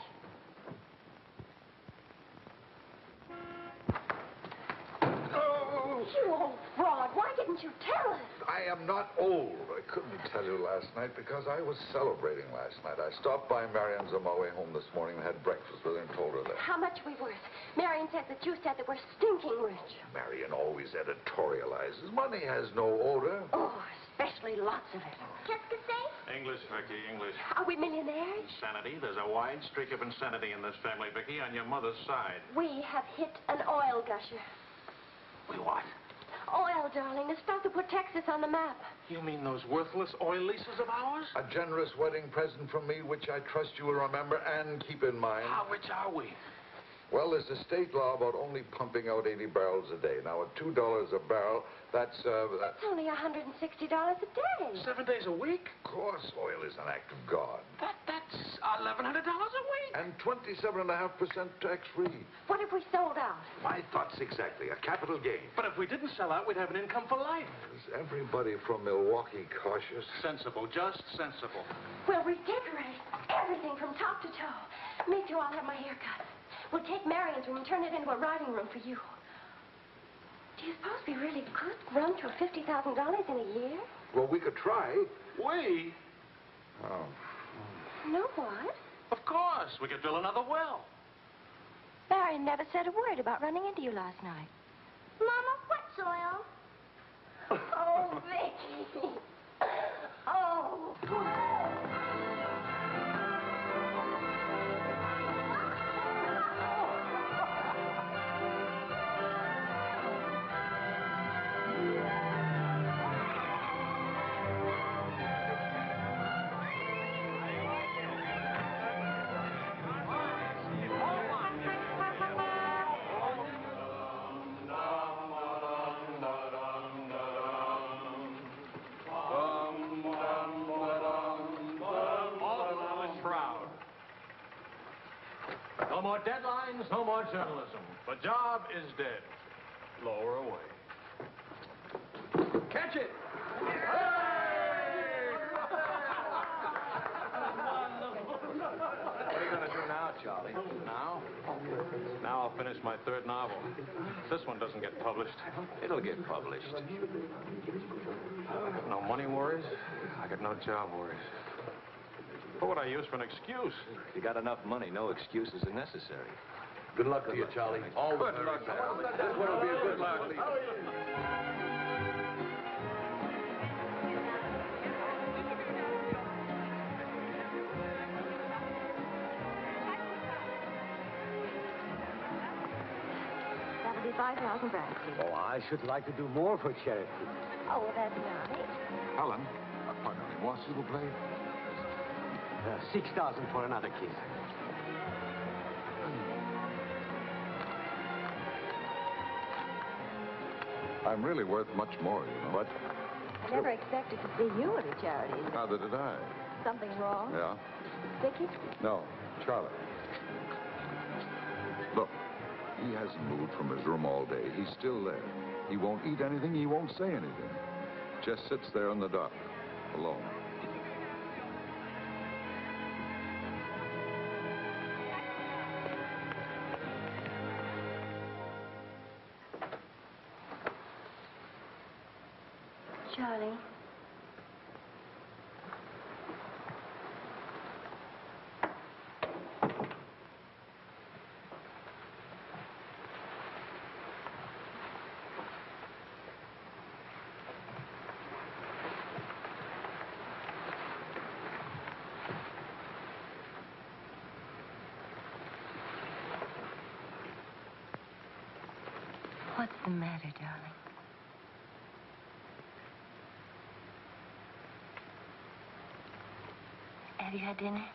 I'm not old. I couldn't tell you last night because I was celebrating last night. I stopped by Marian's on my way home this morning and had breakfast with her and told her that. How much we worth? Marion says that you said that we're stinking rich. Marian always editorializes. Money has no odor. Oh, especially lots of it. Qu'est-ce que c'est? English, Vicky, English. Are we millionaires? Insanity. There's a wide streak of insanity in this family, Vicky, on your mother's side. We have hit an oil gusher. We what? Oil, darling, the stuff that put Texas on the map. You mean those worthless oil leases of ours? A generous wedding present from me, which I trust you will remember and keep in mind. How rich are we? Well, there's a state law about only pumping out 80 barrels a day. Now, at $2 a barrel, that's That's only $160 a day. 7 days a week? Of course, oil is an act of God. That's $1,100 a week. And 27.5% tax-free. What if we sold out? My thoughts exactly. A capital gain. But if we didn't sell out, we'd have an income for life. Is everybody from Milwaukee cautious? Sensible, just sensible. We'll redecorate everything from top to toe. Me too, I'll have my hair cut. We'll take Marion's room and turn it into a riding room for you. Do you suppose we really could run through $50,000 in a year? Well, we could try. We? Oh. No, what? Of course. We could drill another well. Marion never said a word about running into you last night. Mama, what's oil? Oh, Vicky. Oh. No more deadlines, no more journalism. The job is dead. Lower away. Catch it! What are you going to do now, Charlie? Now? Now I'll finish my third novel. This one doesn't get published. It'll get published. I got no money worries. I got no job worries. What would I use for an excuse? If you got enough money, no excuses are necessary. Good luck to you, Charlie. All the Good luck. This one will be a good luck. That'll be 5,000 francs. Oh, I should like to do more for charity. Oh, well, that's nice. Helen, pardon me, moi, s'il vous plaît. 6,000 for another kiss. I'm really worth much more, you know. What? I never expected to see you at a charity. Neither did I. Something wrong? Yeah? Vicky? No, Charlotte. Look, he hasn't moved from his room all day. He's still there. He won't eat anything. He won't say anything. Just sits there in the dark, alone. Charlie. What's the matter, darling? Have you had dinner?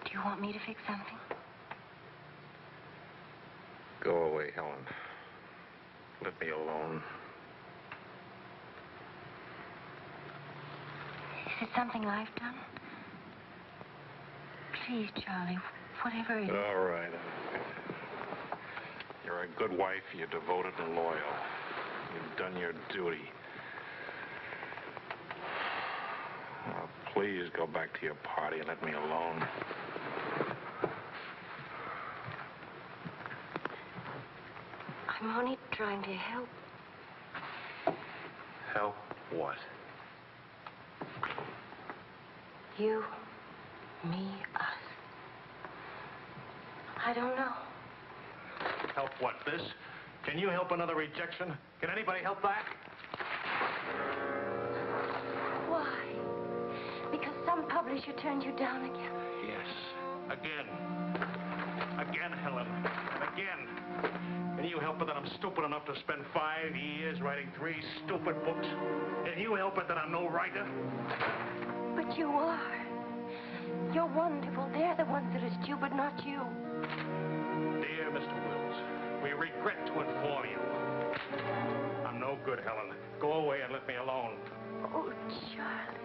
Do you want me to fix something? Go away, Helen. Let me alone. Is it something I've done? Please, Charlie, whatever it is. All right. You're a good wife. You're devoted and loyal. You've done your duty. Now, please go back to your party and let me alone. I I'm only trying to help. Help what? You, me, us. I don't know. Help what, this? Can you help another rejection? Can anybody help that? Why? Because some publisher turned you down again? Yes. Again. Again, Helen. And again. Can you help it that I'm stupid enough to spend 5 years writing 3 stupid books? Can you help it that I'm no writer? But you are. You're wonderful. They're the ones that are stupid, not you. Dear Mr. Wills, we regret to inform you. I'm no good, Helen. Go away and let me alone. Oh, Charlie.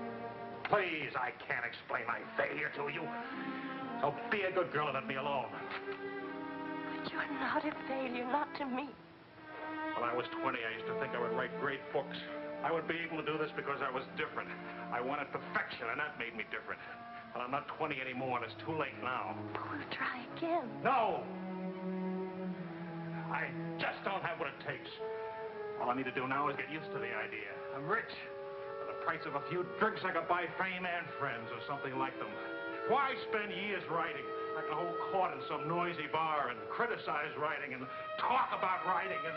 Please, I can't explain my failure to you. So be a good girl and let me alone. But you're not a failure, not to me. When I was 20, I used to think I would write great books. I would be able to do this because I was different. I wanted perfection, and that made me different. But I'm not 20 anymore, and it's too late now. We'll try again. No! I just don't have what it takes. All I need to do now is get used to the idea. I'm rich. For the price of a few drinks, I could buy fame and friends or something like them. Why spend years writing? I can hold court in some noisy bar and criticize writing and talk about writing and...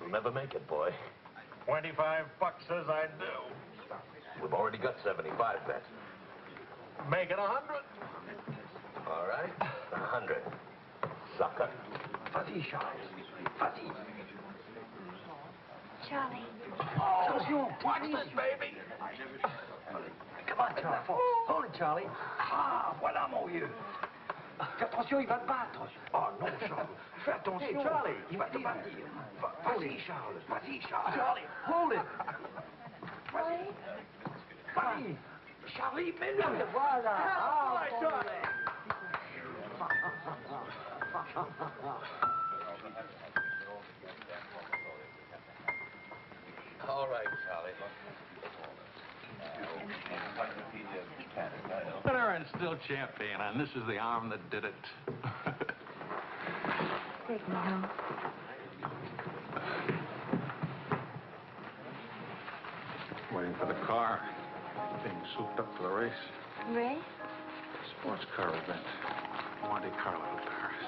You'll never make it, boy. $25 says I do. We've already got 75 bet. Make it 100. All right, 100. Sucker. Vas-y, Charles. Vas-y. Charlie. Attention, watch this, baby. Come on, Charlie. Hold it, Charlie. Ah, voilà, mon vieux. Fais attention, il va te battre. Oh, non, Charles. Fais attention. Hey, Charlie, il va te battre. Vas-y, Charles. Vas-y, Charles. Charlie, hold it. Vas-y. Vas-y. Charlie, mets-le. Voilà. Ah, Charlie. All right, Charlie. Winner and still champion, and this is the arm that did it. Take me home. Waiting for the car. Being souped up for the race. Ray? Sports car event. Monte Carlo, Paris.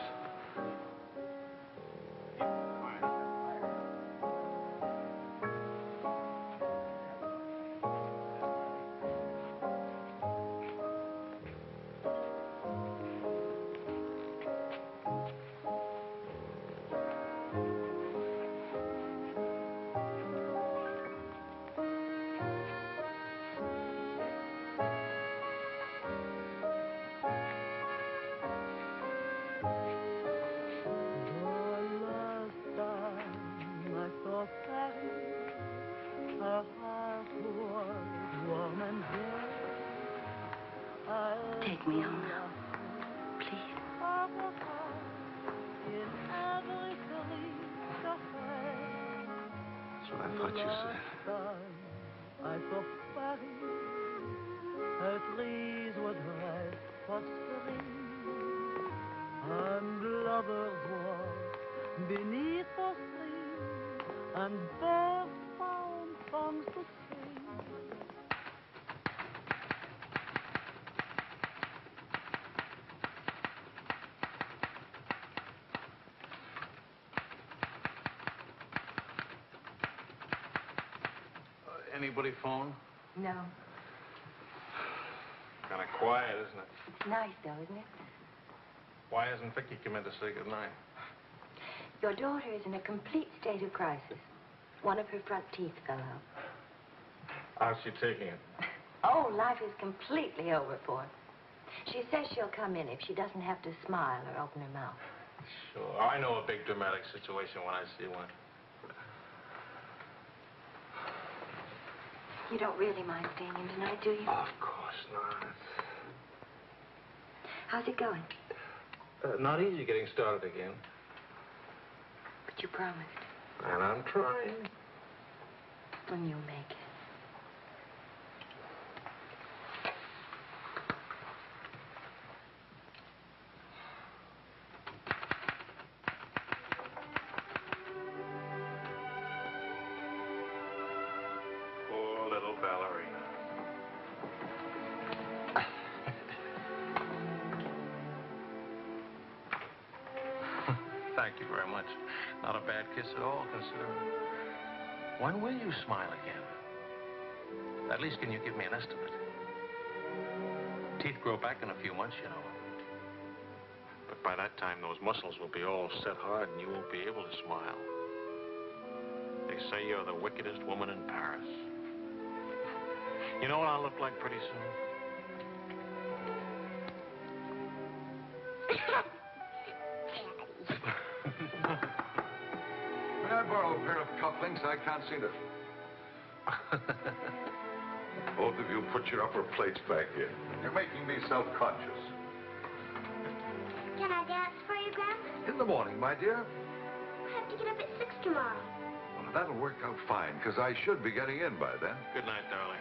Take me home now, please. That's what I thought you said. I saw Paris, êtres voudrait prospérer. Un lover voit beneath the sea, and birds found songs to sing. Anybody phone? No. Kind of quiet, isn't it? It's nice, though, isn't it? Why hasn't Vicky come in to say goodnight? Your daughter is in a complete state of crisis. One of her front teeth fell out. How's she taking it? Oh, life is completely over for her. She says she'll come in if she doesn't have to smile or open her mouth. Sure. I know a big dramatic situation when I see one. You don't really mind staying in tonight, do you? Of course not. How's it going? Not easy getting started again. But You promised. And I'm trying. When you make it. Poor little ballerina. Thank you very much. Not a bad kiss at all, considering. When will you smile again? At least can you give me an estimate? Teeth grow back in a few months, you know. But by that time, those muscles will be all set hard and you won't be able to smile. They say you're the wickedest woman in Paris. You know what I'll look like pretty soon? May I borrow a pair of cufflinks? I can't seem to... Both of you put your upper plates back in. You're making me self-conscious. Can I dance for you, Grandpa? In the morning, my dear. I have to get up at 6 tomorrow. Well, that'll work out fine, because I should be getting in by then. Good night, darling.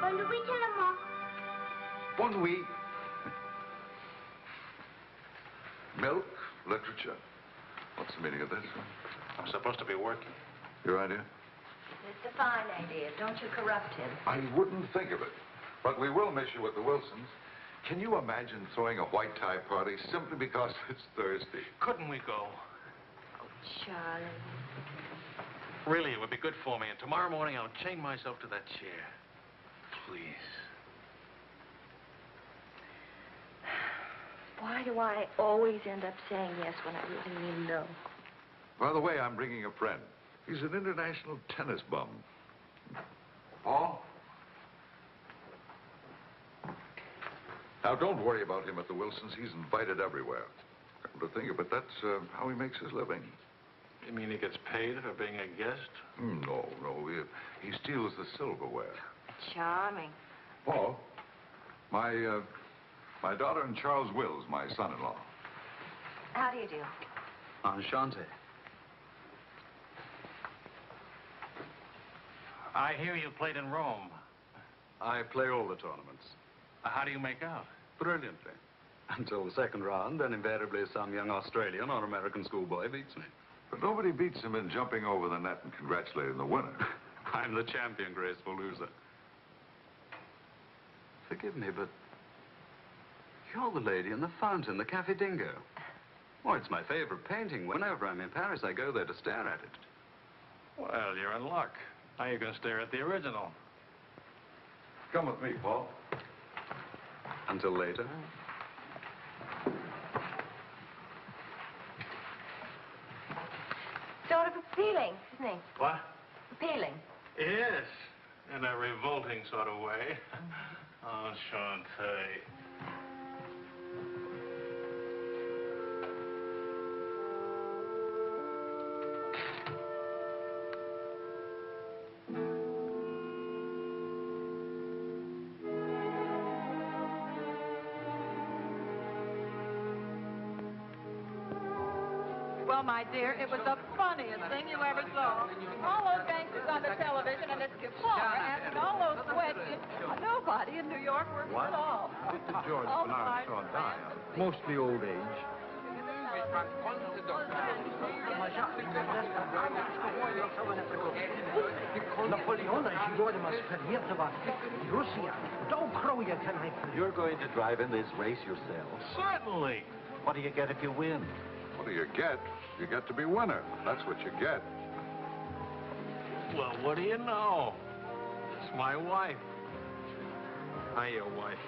Bonne nuit, tellement. Bon nuit. Milk, literature. What's the meaning of this? I'm supposed to be working. Your idea? It's a fine idea. Don't you corrupt him. I wouldn't think of it. But we will miss you with the Wilsons. Can you imagine throwing a white tie party simply because it's Thursday? Couldn't we go? Oh, Charlie. Really, it would be good for me. And tomorrow morning, I'll chain myself to that chair. Please. Why do I always end up saying yes when I really mean no? By the way, I'm bringing a friend. He's an international tennis bum. Paul? Now, don't worry about him at the Wilsons. He's invited everywhere. Come to think of it, that's how he makes his living. You mean he gets paid for being a guest? No. He steals the silverware. Charming. Paul, my daughter and Charles Wills, my son-in-law. How do you do? Enchanté. I hear you played in Rome. I play all the tournaments. How do you make out? Brilliantly. Until the second round, then invariably some young Australian or American schoolboy beats me. But nobody beats him in jumping over the net and congratulating the winner. I'm the champion, graceful loser. Forgive me, but you're the lady in the fountain, the Café Dingo. Oh, it's my favorite painting. Whenever I'm in Paris, I go there to stare at it. Well, you're in luck. Now you can stare at the original. Come with me, Paul. Until later. Sort of appealing, isn't he? What? Appealing. Yes, in a revolting sort of way. Enchanté. Well, my dear, it was the funniest thing you ever saw. All those gangsters on the television and this guitar asking all those questions. Nobody in New York works at all. Mr. George All the Bernard time. saw die. Mostly old age. You're going to drive in this race yourself? Certainly. What do you get if you win? What do you get? You get to be winner. That's what you get. Well, what do you know? It's my wife. Hiya, wife.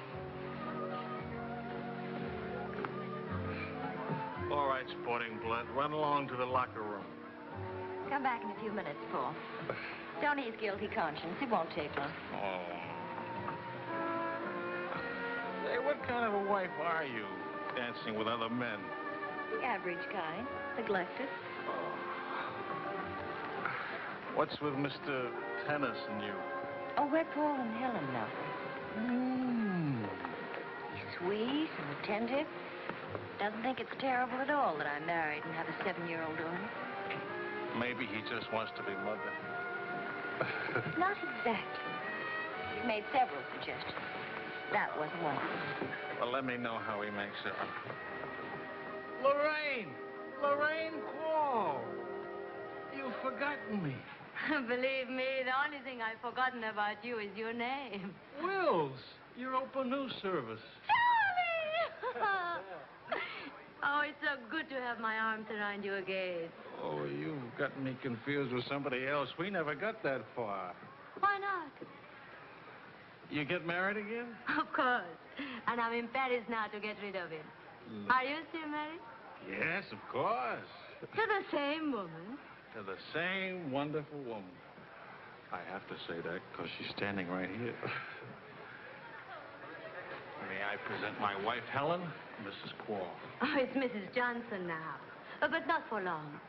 All right, sporting blood, run along to the locker room. Come back in a few minutes, Paul. Don't ease guilty conscience. It won't take long. Oh. Hey, what kind of a wife are you, dancing with other men? The average kind. Neglected. What's with Mr. Tennis and you? Oh, we're Paul and Helen now. He's sweet and attentive. Doesn't think it's terrible at all that I'm married and have a 7-year-old daughter. Maybe he just wants to be mother. Not exactly. He's made several suggestions. That wasn't one of them. Well, let me know how he makes it. Lorraine! Lorraine Quall! You've forgotten me. Believe me, the only thing I've forgotten about you is your name. Wills, your open news service. Charlie! Oh, it's so good to have my arms around you again. Oh, you've gotten me confused with somebody else. We never got that far. Why not? You get married again? Of course. And I'm in Paris now to get rid of him. Are you still married? Yes, of course. To the same woman. To the same wonderful woman. I have to say that because she's standing right here. May I present my wife, Helen, Mrs. Quall. Oh, it's Mrs. Johnson now. But not for long.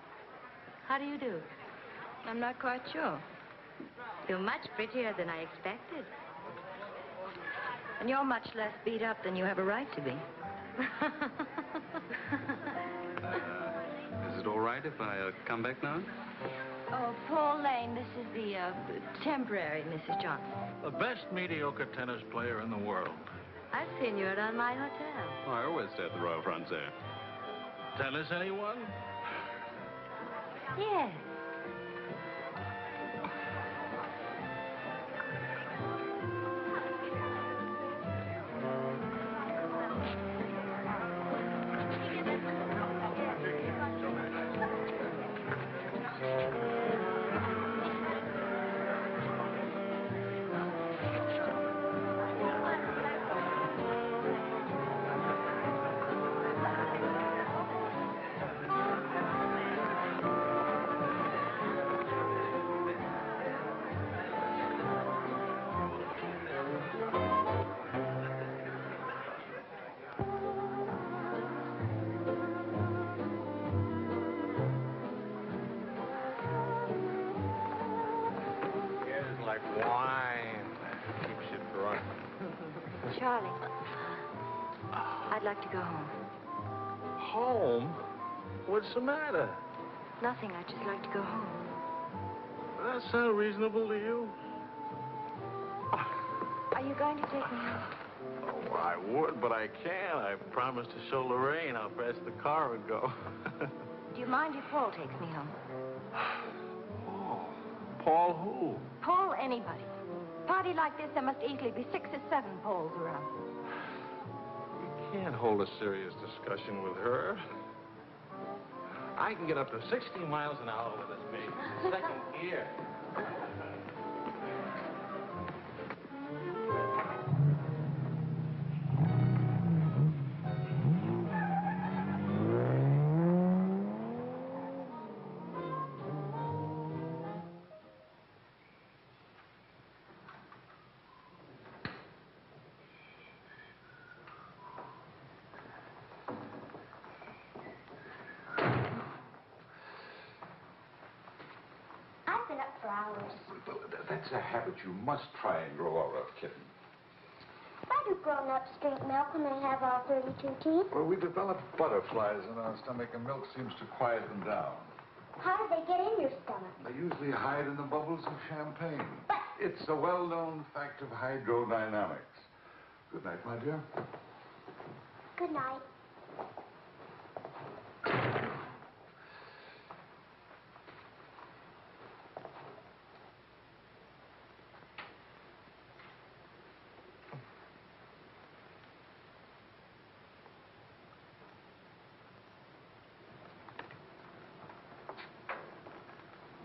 How do you do? I'm not quite sure. You're much prettier than I expected. And you're much less beat up than you have a right to be. Is it all right if I come back now? Oh, Paul Lane, this is the temporary Mrs. Johnson. The best mediocre tennis player in the world. I've seen you around my hotel. Oh, I always stay at the Royal Frontier. Tennis, anyone? Yes. Like wine. Keeps you drunk. Charlie, I'd like to go home. Home? What's the matter? Nothing, I'd just like to go home. Does that sound reasonable to you? Are you going to take me home? Oh, I would, but I can't. I promised to show Lorraine how fast the car would go. Do you mind if Paul takes me home? Paul who? Paul anybody. Party like this, there must easily be 6 or 7 Pauls around. You can't hold a serious discussion with her. I can get up to 60 miles an hour with this baby. Second gear. I've been up for hours. Well, that's a habit you must try and grow out of, kitten. Why do grown-ups drink milk when they have all 32 teeth? Well, we develop butterflies in our stomach, and milk seems to quiet them down. How do they get in your stomach? They usually hide in the bubbles of champagne. But it's a well-known fact of hydrodynamics. Good night, my dear. good night.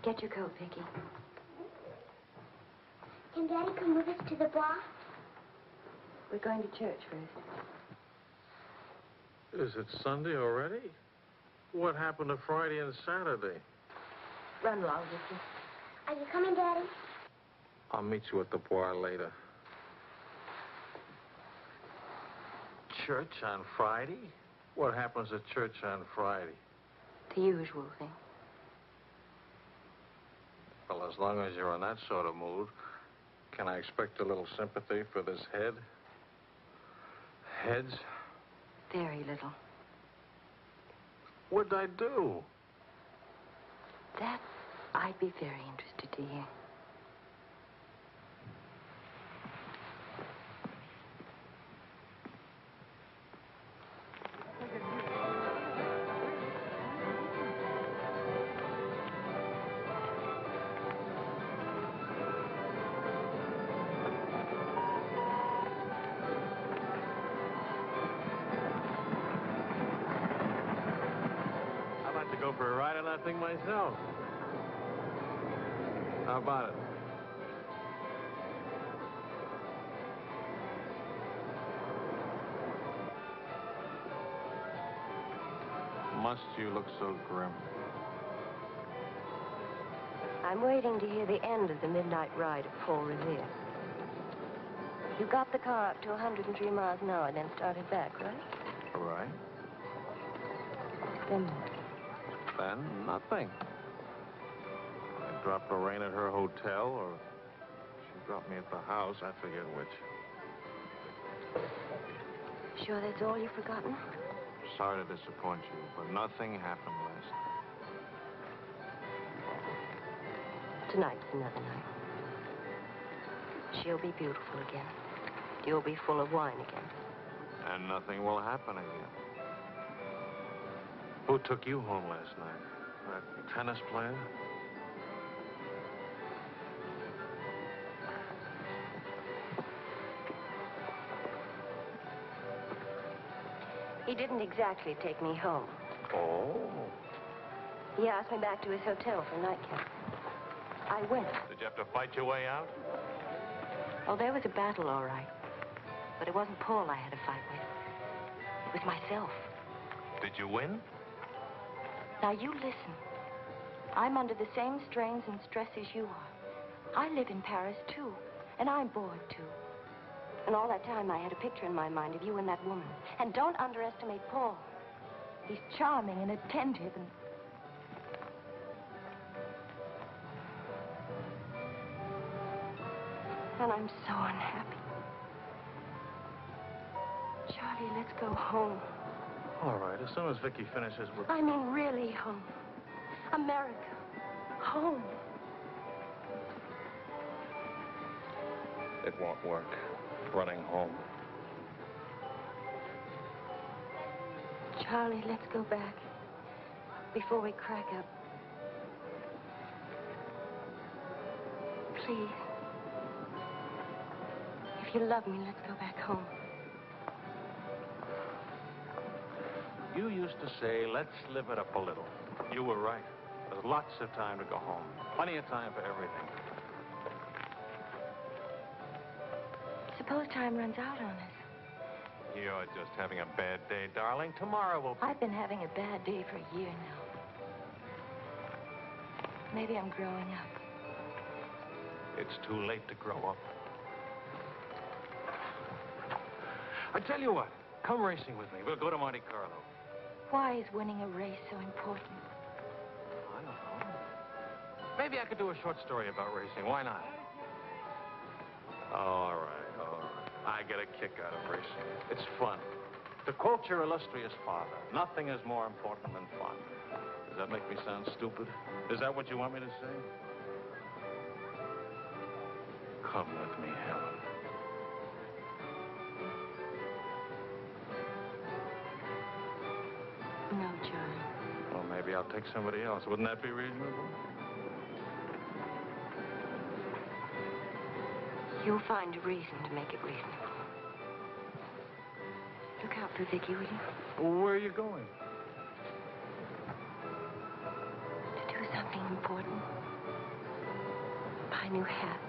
Get your coat, Vicky. Can Daddy come with us to the bar? We're going to church first. Is it Sunday already? What happened to Friday and Saturday? Run along, Vicky. Are you coming, Daddy? I'll meet you at the bar later. Church on Friday? What happens at church on Friday? The usual thing. Well, as long as you're in that sort of mood, can I expect a little sympathy for this head? Heads? Very little. What'd I do? That I'd be very interested to hear. I'd like to go for a ride on that thing myself. How about it? Must you look so grim? I'm waiting to hear the end of the midnight ride of Paul Revere. You got the car up to 103 miles an hour, then started back, right? Right. Then what? Then nothing. I dropped Lorraine at her hotel, or she dropped me at the house. I forget which. Sure that's all you've forgotten? Sorry to disappoint you, but nothing happened last night. Tonight's another night. She'll be beautiful again. You'll be full of wine again. And nothing will happen again. Who took you home last night? That tennis player? He didn't exactly take me home. Oh. He asked me back to his hotel for a nightcap. I went. Did you have to fight your way out? Oh, there was a battle, all right. But it wasn't Paul I had to fight with. It was myself. Did you win? Now, you listen. I'm under the same strains and stresses you are. I live in Paris, too. And I'm bored, too. And all that time, I had a picture in my mind of you and that woman. And don't underestimate Paul. He's charming and attentive and... And I'm so unhappy. Charlie, let's go home. All right, as soon as Vicky finishes with... I mean, really home. America. Home. It won't work. Running home. Charlie, let's go back. Before we crack up. Please. If you love me, let's go back home. You used to say, let's live it up a little. You were right. There's lots of time to go home. Plenty of time for everything. Suppose time runs out on us. You're just having a bad day, darling. Tomorrow will be... I've been having a bad day for a year now. Maybe I'm growing up. It's too late to grow up. I tell you what, come racing with me. We'll go to Monte Carlo. Why is winning a race so important? I don't know. Maybe I could do a short story about racing. Why not? All right, all right. I get a kick out of racing. It's fun. To quote your illustrious father, nothing is more important than fun. Does that make me sound stupid? Is that what you want me to say? Come with me, Helen. No, Charlie. Well, maybe I'll take somebody else. Wouldn't that be reasonable? You'll find a reason to make it reasonable. Look out for Vicky, will you? Well, where are you going? To do something important. Buy a new hat.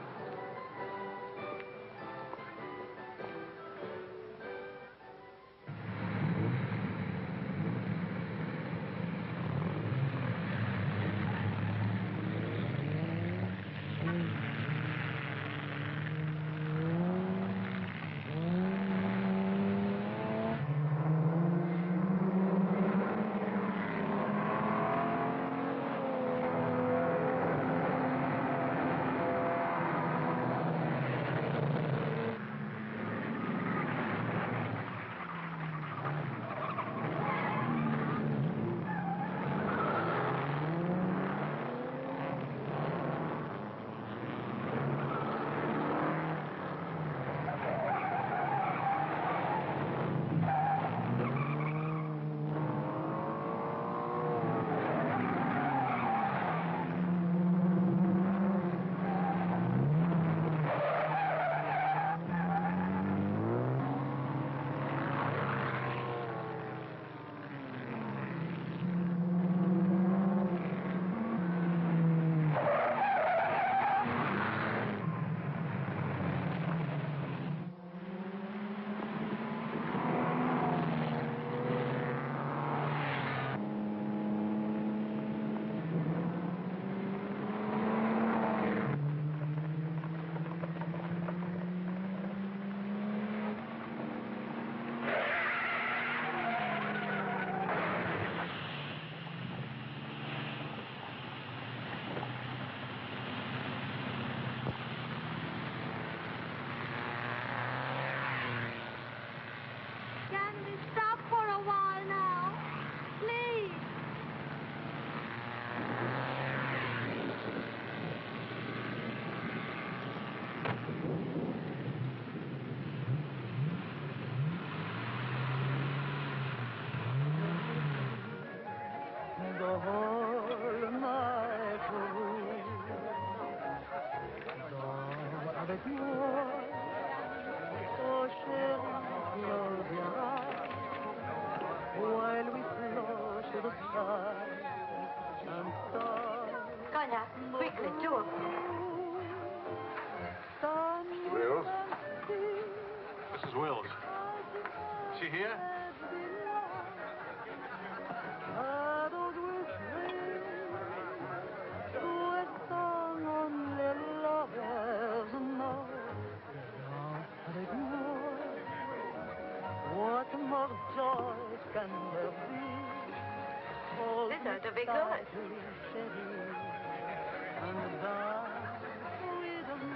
be good.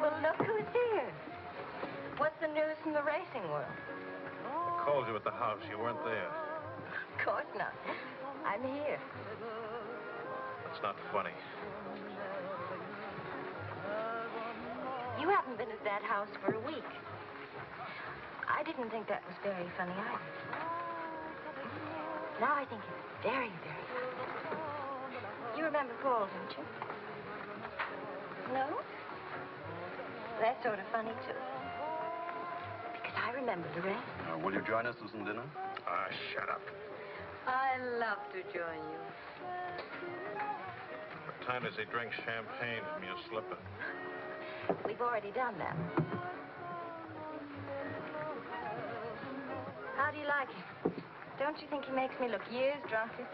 Well, look who's here. What's the news from the racing world? I called you at the house. You weren't there. Of course not. I'm here. That's not funny. You haven't been at that house for a week. I didn't think that was very funny either. Now I think it's very, very funny. You remember Paul, don't you? No? That's sort of funny, too. Because I remember Lorraine. Will you join us for some dinner? Ah, shut up. I love to join you. What time does he drink champagne from your slipper? We've already done that. How do you like him? Don't you think he makes me look years drunker?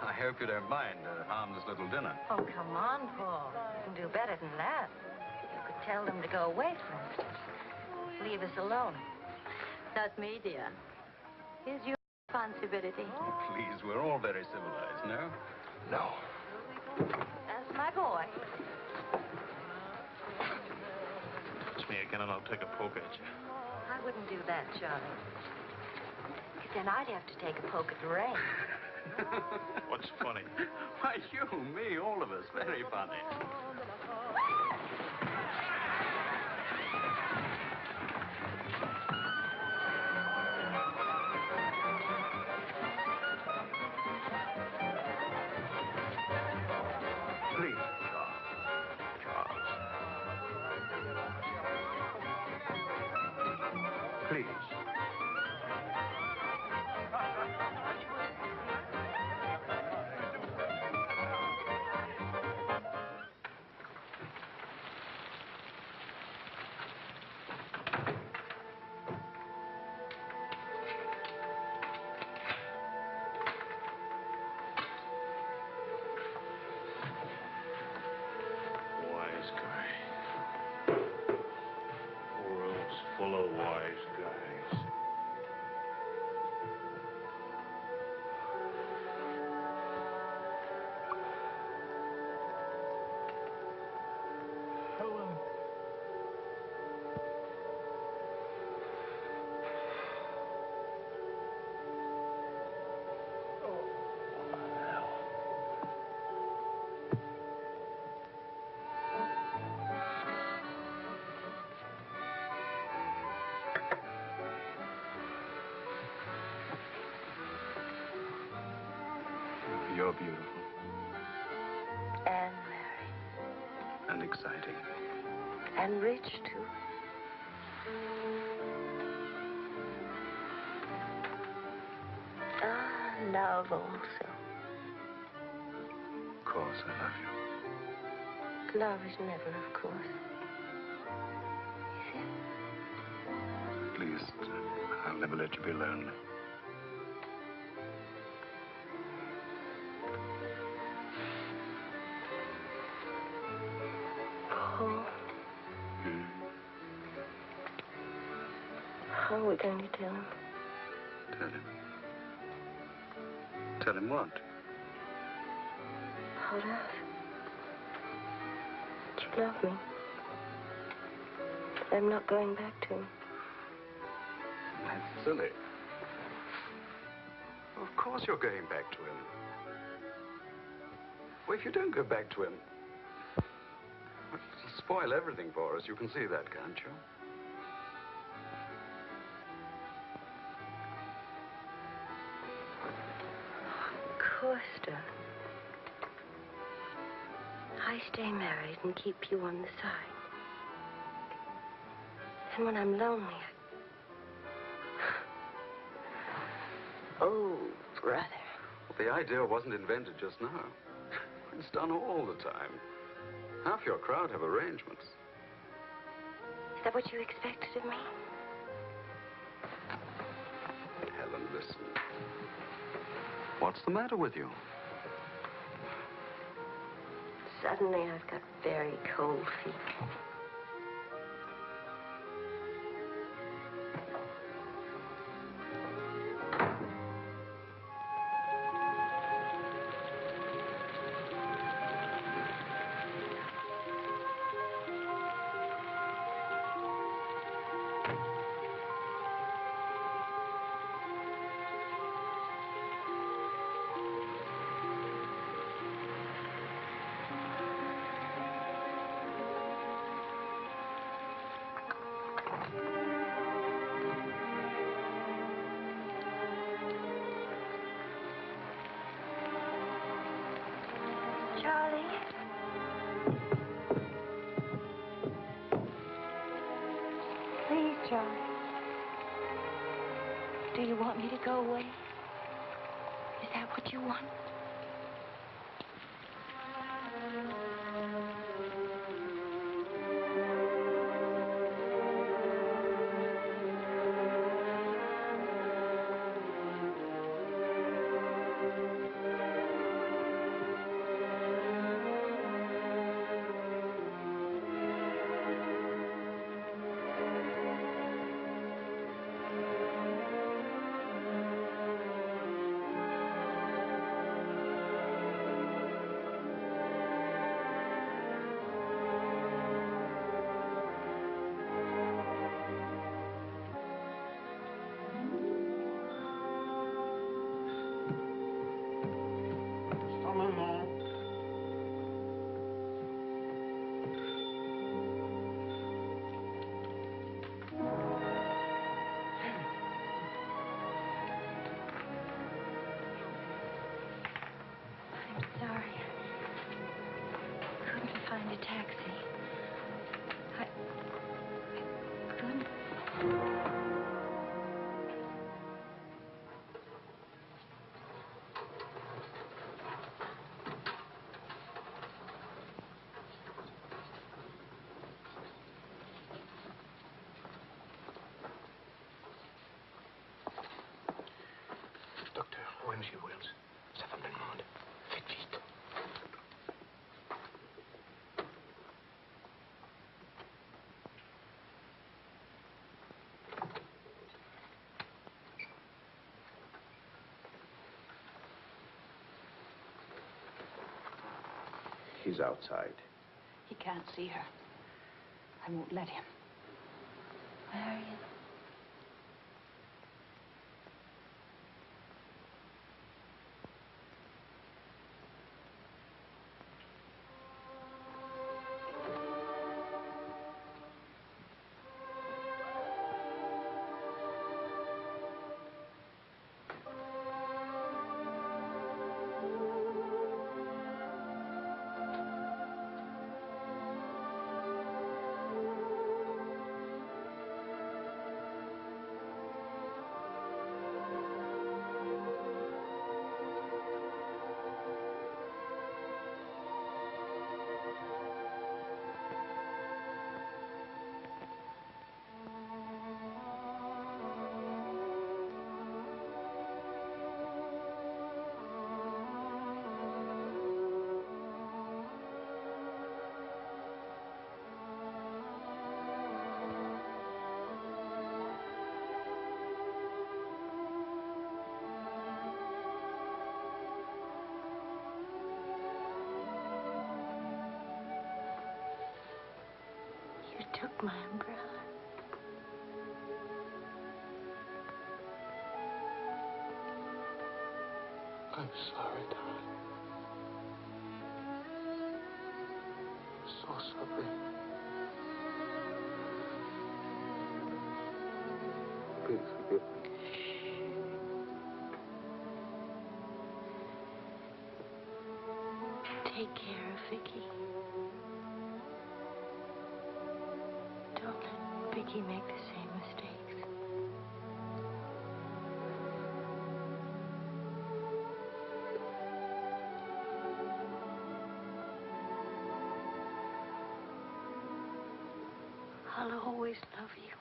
I hope you don't mind a harmless little dinner. Oh, come on, Paul. You can do better than that. You could tell them to go away, for instance. Leave us alone. Not me, dear. Here's your responsibility. Oh, please, we're all very civilized, no? No. That's my boy. Touch me again and I'll take a poke at you. I wouldn't do that, Charlie. Because then I'd have to take a poke at Lorraine. What's funny? Why, you, me, all of us. Very funny. Please, Charles. Please. Wise guy. World's full of wise guys. Helen. You're beautiful. And married. And exciting. And rich, too. Ah, love also. Of course, I love you. Love is never, of course. Is it? At least, I'll never let you be lonely. Paul. How are we going to tell him? Tell him. Tell him what? About us. That you love me. That I'm not going back to him. That's silly. Of course you're going back to him. Well, if you don't go back to him, it'll spoil everything for us. You can see that, can't you? Of course, darling. I stay married and keep you on the side. And when I'm lonely, Oh, brother. Well, the idea wasn't invented just now. It's done all the time. Half your crowd have arrangements. Is that what you expected of me? Helen, listen. What's the matter with you? Suddenly, I've got very cold feet. Charlie. Please, Charlie. Do you want me to go away? Is that what you want? Find a taxi. I couldn't. Docteur, où est M. Wells? Sa femme le demande. Faites vite. He's outside. He can't see her. I won't let him. Marion. Took my umbrella. I'm sorry, darling. So sorry. Please forgive me. Take care of Vicky. Don't let Vicky make the same mistakes. I'll always love you.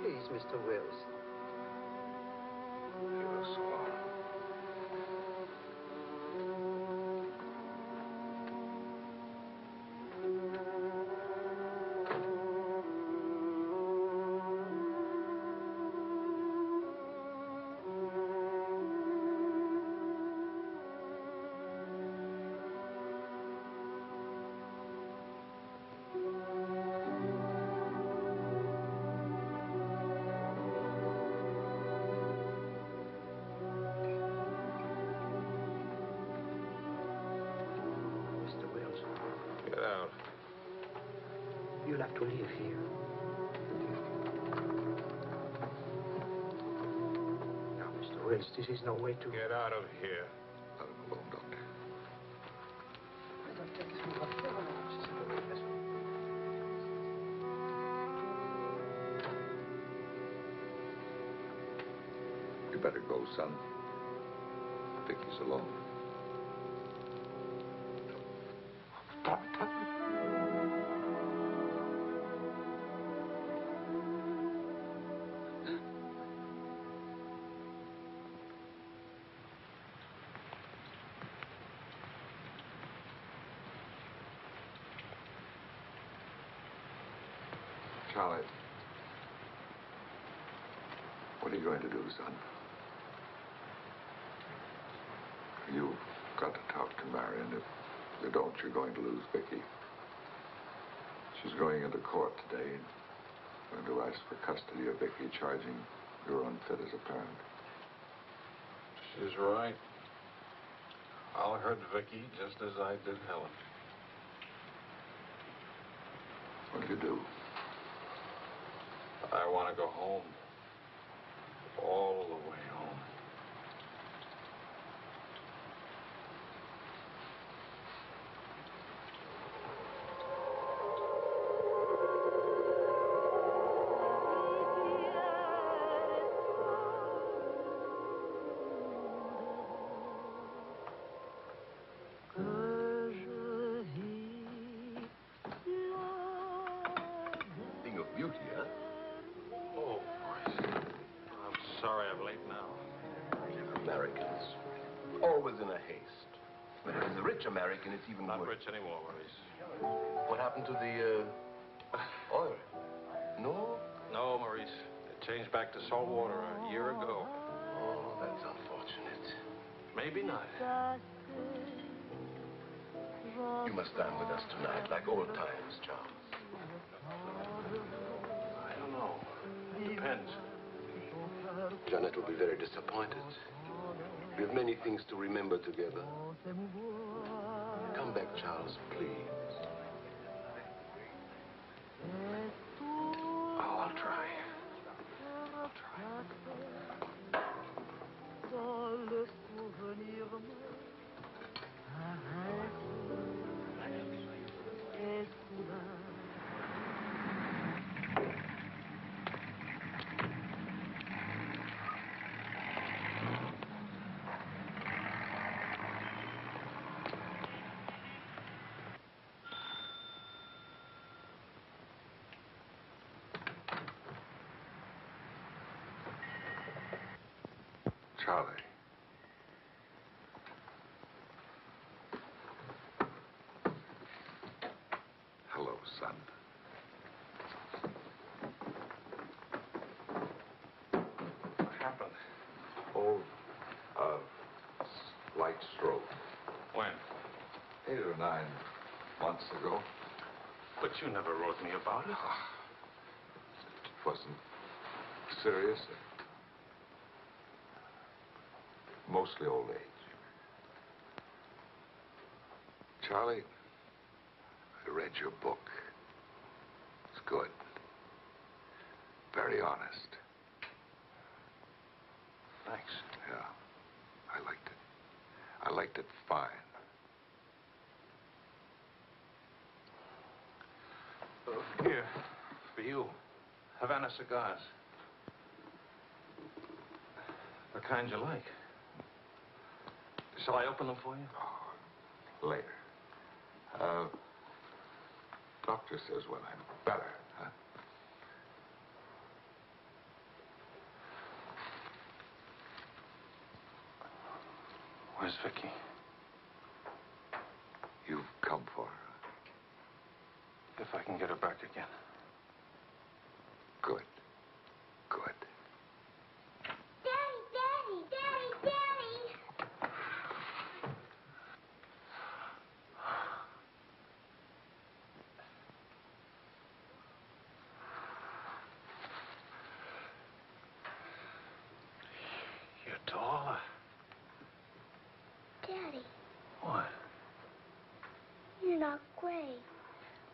Please, Mr. Wells. You look so horrible. You'll have to live here. Now, Mr. Wells, this is no way to... Get out of here. Let him alone, Doctor. You better go, son. Vicky's alone. Charlie, what are you going to do, son? You've got to talk to Marion. If you don't, you're going to lose Vicky. She's going into court today, going to ask for custody of Vicky, charging you're unfit as a parent. She's right. I'll hurt Vicky just as I did Helen. What do you do? I want to go home. All the way home. Thing of beauty, huh? Oh, I'm sorry I'm late now. Americans. Always in a haste. But if it's a rich American, it's even Not worse. rich anymore, Maurice. What happened to the, oil? No? No, Maurice. It changed back to salt water a year ago. Oh, that's unfortunate. Maybe not. You must dine with us tonight, like old times, Charles. I don't know. Depends. Janet will be very disappointed. We have many things to remember together. Come back, Charles, please. Oh, I'll try. I'll try. Charlie. Hello, son. What happened? Oh, slight stroke. When? 8 or 9 months ago. But you never wrote me about it. It wasn't serious. Mostly old age. Charlie, I read your book. It's good. Very honest. Thanks. Yeah, I liked it. I liked it fine. Here, for you. Havana cigars. The kind you like. Shall I open them for you? Oh, later. Doctor says when I'm better, huh? Where's Vicky? You've come for her. If I can get her back again. Good. Good. Daddy, Daddy, Daddy, Daddy! You're taller. Daddy, What? you're not gray.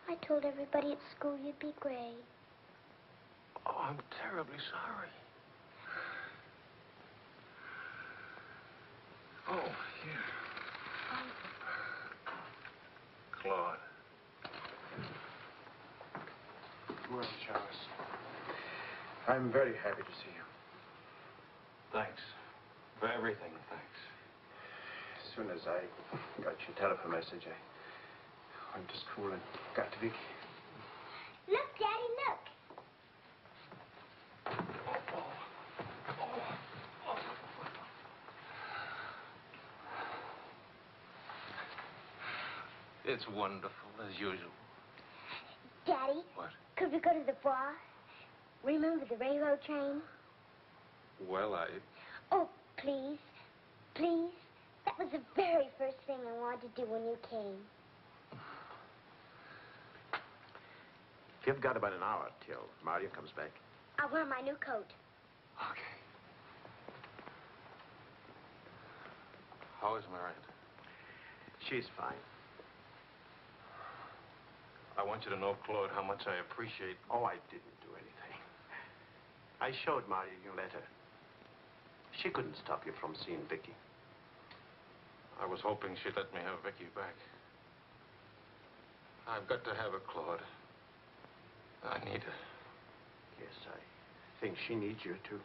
I I told everybody at school you'd be great. Oh, I'm terribly sorry. Oh, here. Claude. Well, Charles, I'm very happy to see you. Thanks. For everything, thanks. As soon as I got your telephone message, I went to school and got to Vicky. Look, Daddy, look. It's wonderful, as usual. Daddy? What? Could we go to the bar? Remember the railroad train? Well, Oh, please. Please. That was the very first thing I wanted to do when you came. You've got about an hour till Mario comes back. I'll wear my new coat. Okay. How is Miranda? She's fine. I want you to know, Claude, how much I appreciate... Oh, I didn't do anything. I showed Mario your letter. She couldn't stop you from seeing Vicky. I was hoping she'd let me have Vicky back. I've got to have her, Claude. I need her. Yes, I think she needs you, too.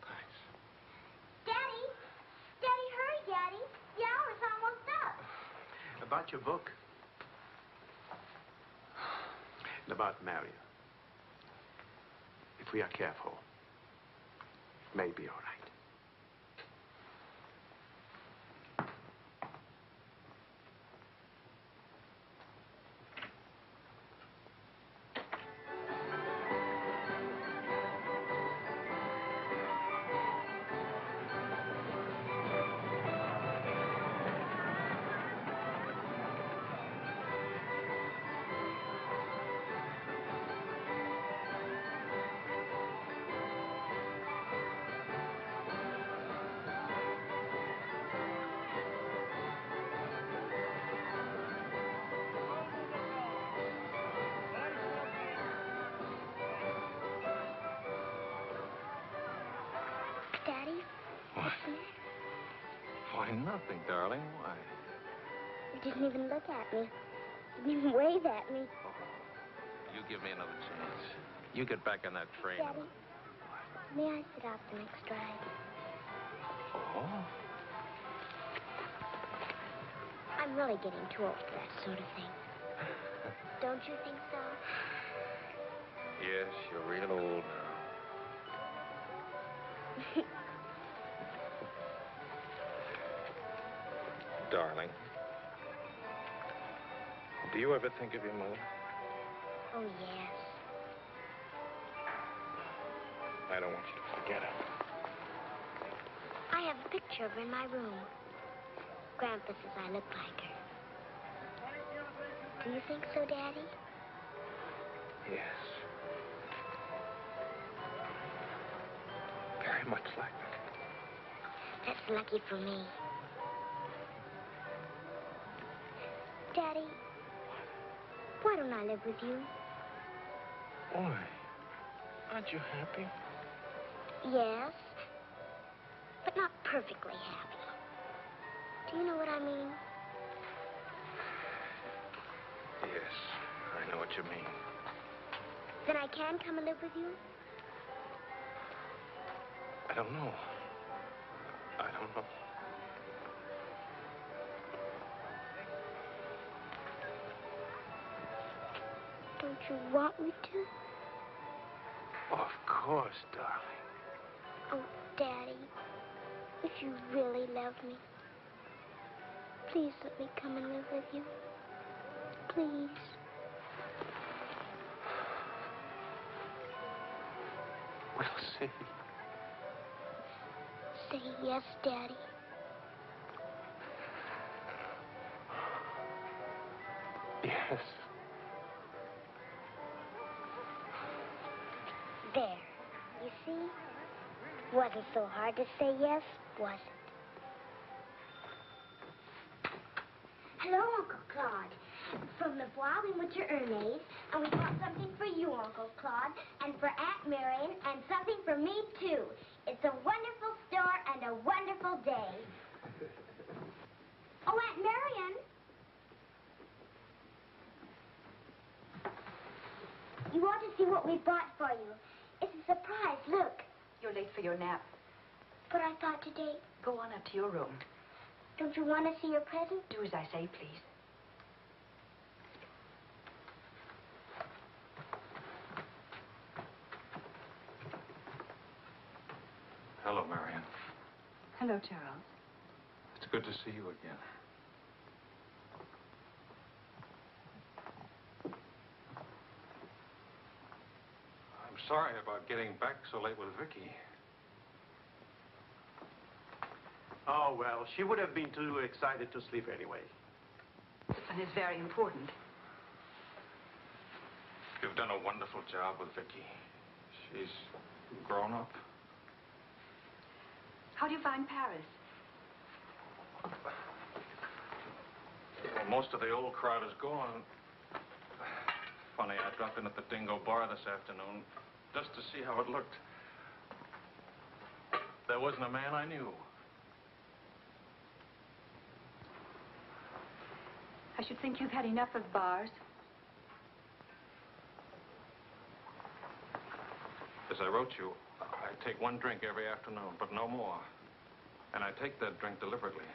Thanks. Daddy! Daddy, hurry, Daddy. The hour's almost up. About your book. And about Mario. If we are careful, it may be all right. Daddy? What? Why, nothing, darling. Why? You didn't even look at me. Didn't even wave at me. You give me another chance. You get back on that train. Daddy, may I sit out the next ride? Oh? I'm really getting too old for that sort of thing. Don't you think so? Yes, you're real old now. Darling, do you ever think of your mother? Oh, yes. I don't want you to forget her. I have a picture of her in my room. Grandpa says I look like her. Do you think so, Daddy? Yes. Very much like her. That's lucky for me. Daddy, why don't I live with you? Why? Aren't you happy? Yes, but not perfectly happy. Do you know what I mean? Yes, I know what you mean. Then I can come and live with you? I don't know. I don't know. Don't you want me to? Of course, darling. Oh, Daddy, if you really love me, please let me come and live with you. Please. We'll see. Say yes, Daddy. Yes. There. You see? Wasn't so hard to say yes, was it? Hello, Uncle Claude. From the Bois, we went to Ernest, and we bought something for you, Uncle Claude, and for Aunt Marion, and something for me, too. It's a wonderful store and a wonderful day. Oh, Aunt Marion. You ought to see what we bought for you. It's a surprise, look. You're late for your nap. But I thought today... Go on up to your room. Don't you want to see your present? Do as I say, please. Hello, Marion. Hello, Charles. It's good to see you again. I'm sorry about getting back so late with Vicky. Oh, well, she would have been too excited to sleep anyway. And it's very important. You've done a wonderful job with Vicky. She's grown up. How do you find Paris? Well, most of the old crowd is gone. Funny, I dropped in at the Dingo Bar this afternoon just to see how it looked. There wasn't a man I knew. I should think you've had enough of bars. As I wrote you, I take one drink every afternoon, but no more. And I take that drink deliberately,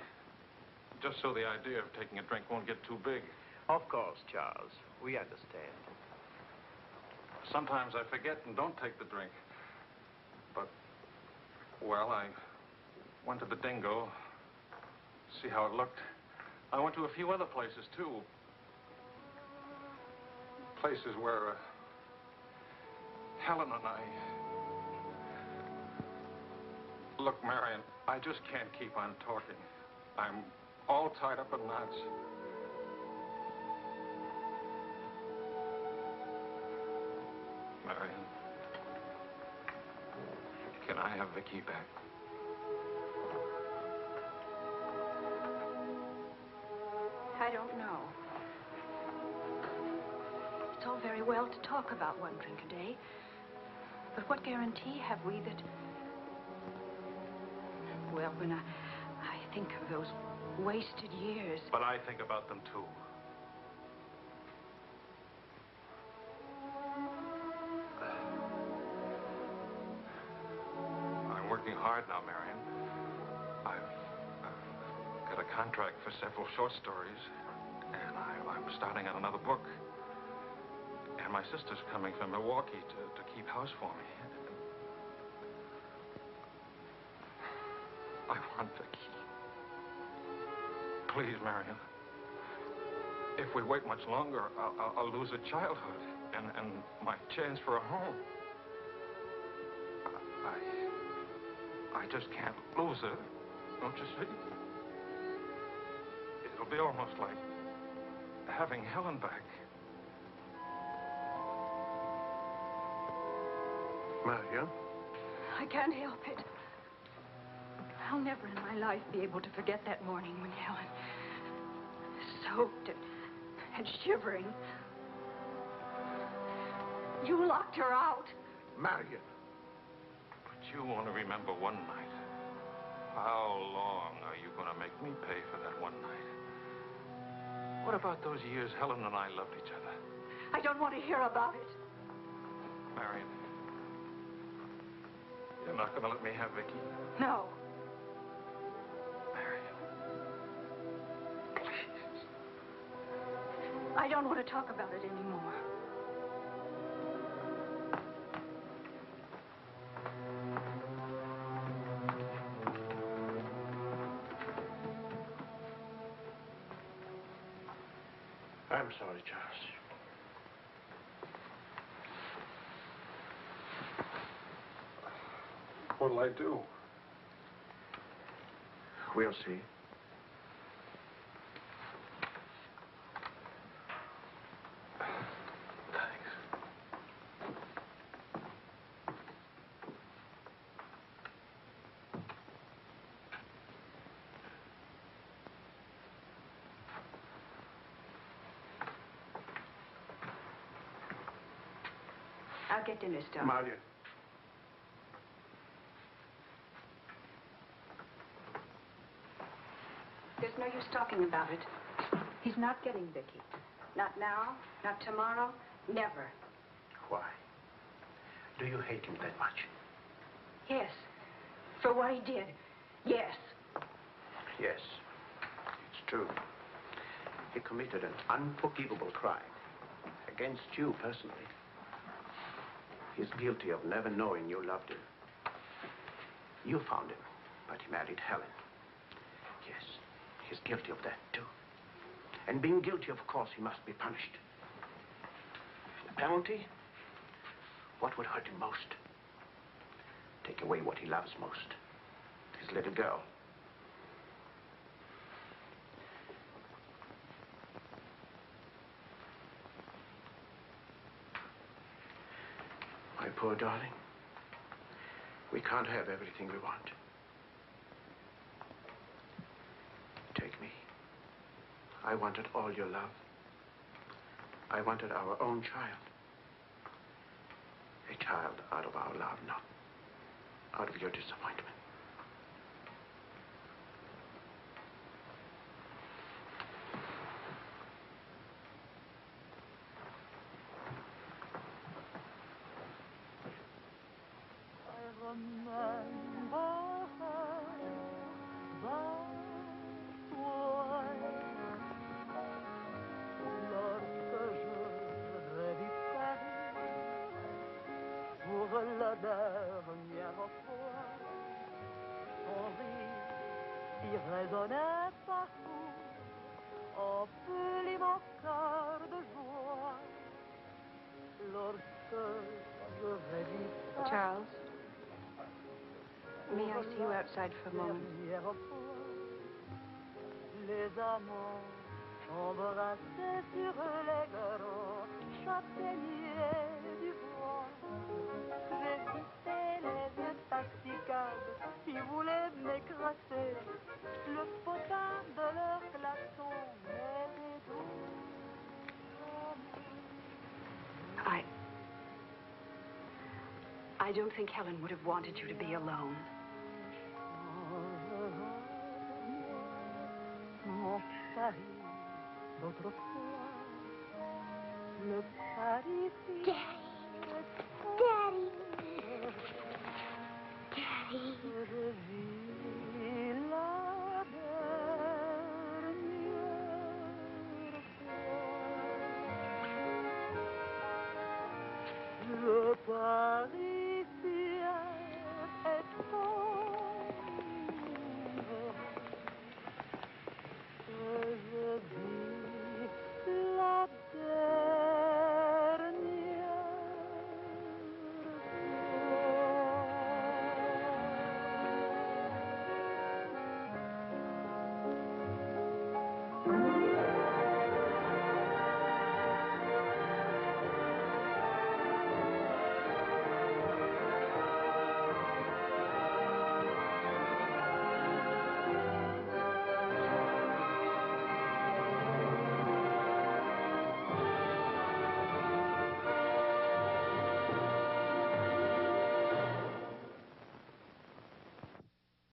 just so the idea of taking a drink won't get too big. Of course, Charles. We understand. Sometimes I forget and don't take the drink. But, well, I went to the Dingo, see how it looked. I went to a few other places, too. Places where Helen and I... Look, Marion, I just can't keep on talking. I'm all tied up in knots. Marion, can I have Vicky back? I don't know. It's all very well to talk about one drink a day. But what guarantee have we that... Well, when I think of those wasted years... But I think about them, too. I'm working hard now, Marion. I've got a contract for several short stories, and I'm starting on another book. And my sister's coming from Milwaukee to keep house for me. I want Vicky. Please, Marion. If we wait much longer, I'll lose a childhood and my chance for a home. I just can't lose her, don't you see? It'll be almost like having Helen back. Marion? I can't help it. I'll never in my life be able to forget that morning when Helen, soaked and shivering, you locked her out. Marion. But you only remember one night. How long are you going to make me pay for that one night? What about those years Helen and I loved each other? I don't want to hear about it. Marion, you're not going to let me have Vicky? No. I don't want to talk about it anymore. I'm sorry, Charles. What'll I do? We'll see. I'll get dinner started. Maria. There's no use talking about it. He's not getting Vicky. Not now, not tomorrow, never. Why? Do you hate him that much? Yes. For what he did. Yes. Yes. It's true. He committed an unforgivable crime. Against you personally. He's guilty of never knowing you loved him. You found him, but he married Helen. Yes, he's guilty of that, too. And being guilty, of course, he must be punished. The penalty? What would hurt him most? Take away what he loves most. His little girl. My poor darling. We can't have everything we want. Take me. I wanted all your love. I wanted our own child. A child out of our love, not out of your disappointment. La dernière fois, son rire qui résonnait partout, emplit mon cœur de joie. Lorsque je revis sa Charles, may I see you outside for a moment? dernière fois, les amants embrassés sur les grands châtaigniers du bois. J'ai vissé les intoxicables qui voulaient m'écraser. Le potin de leur klaxon m'était doux. I don't think Helen would have wanted you to be alone. Mon Paris d'autrefois, le Paris Daddy. Daddy. que je vis.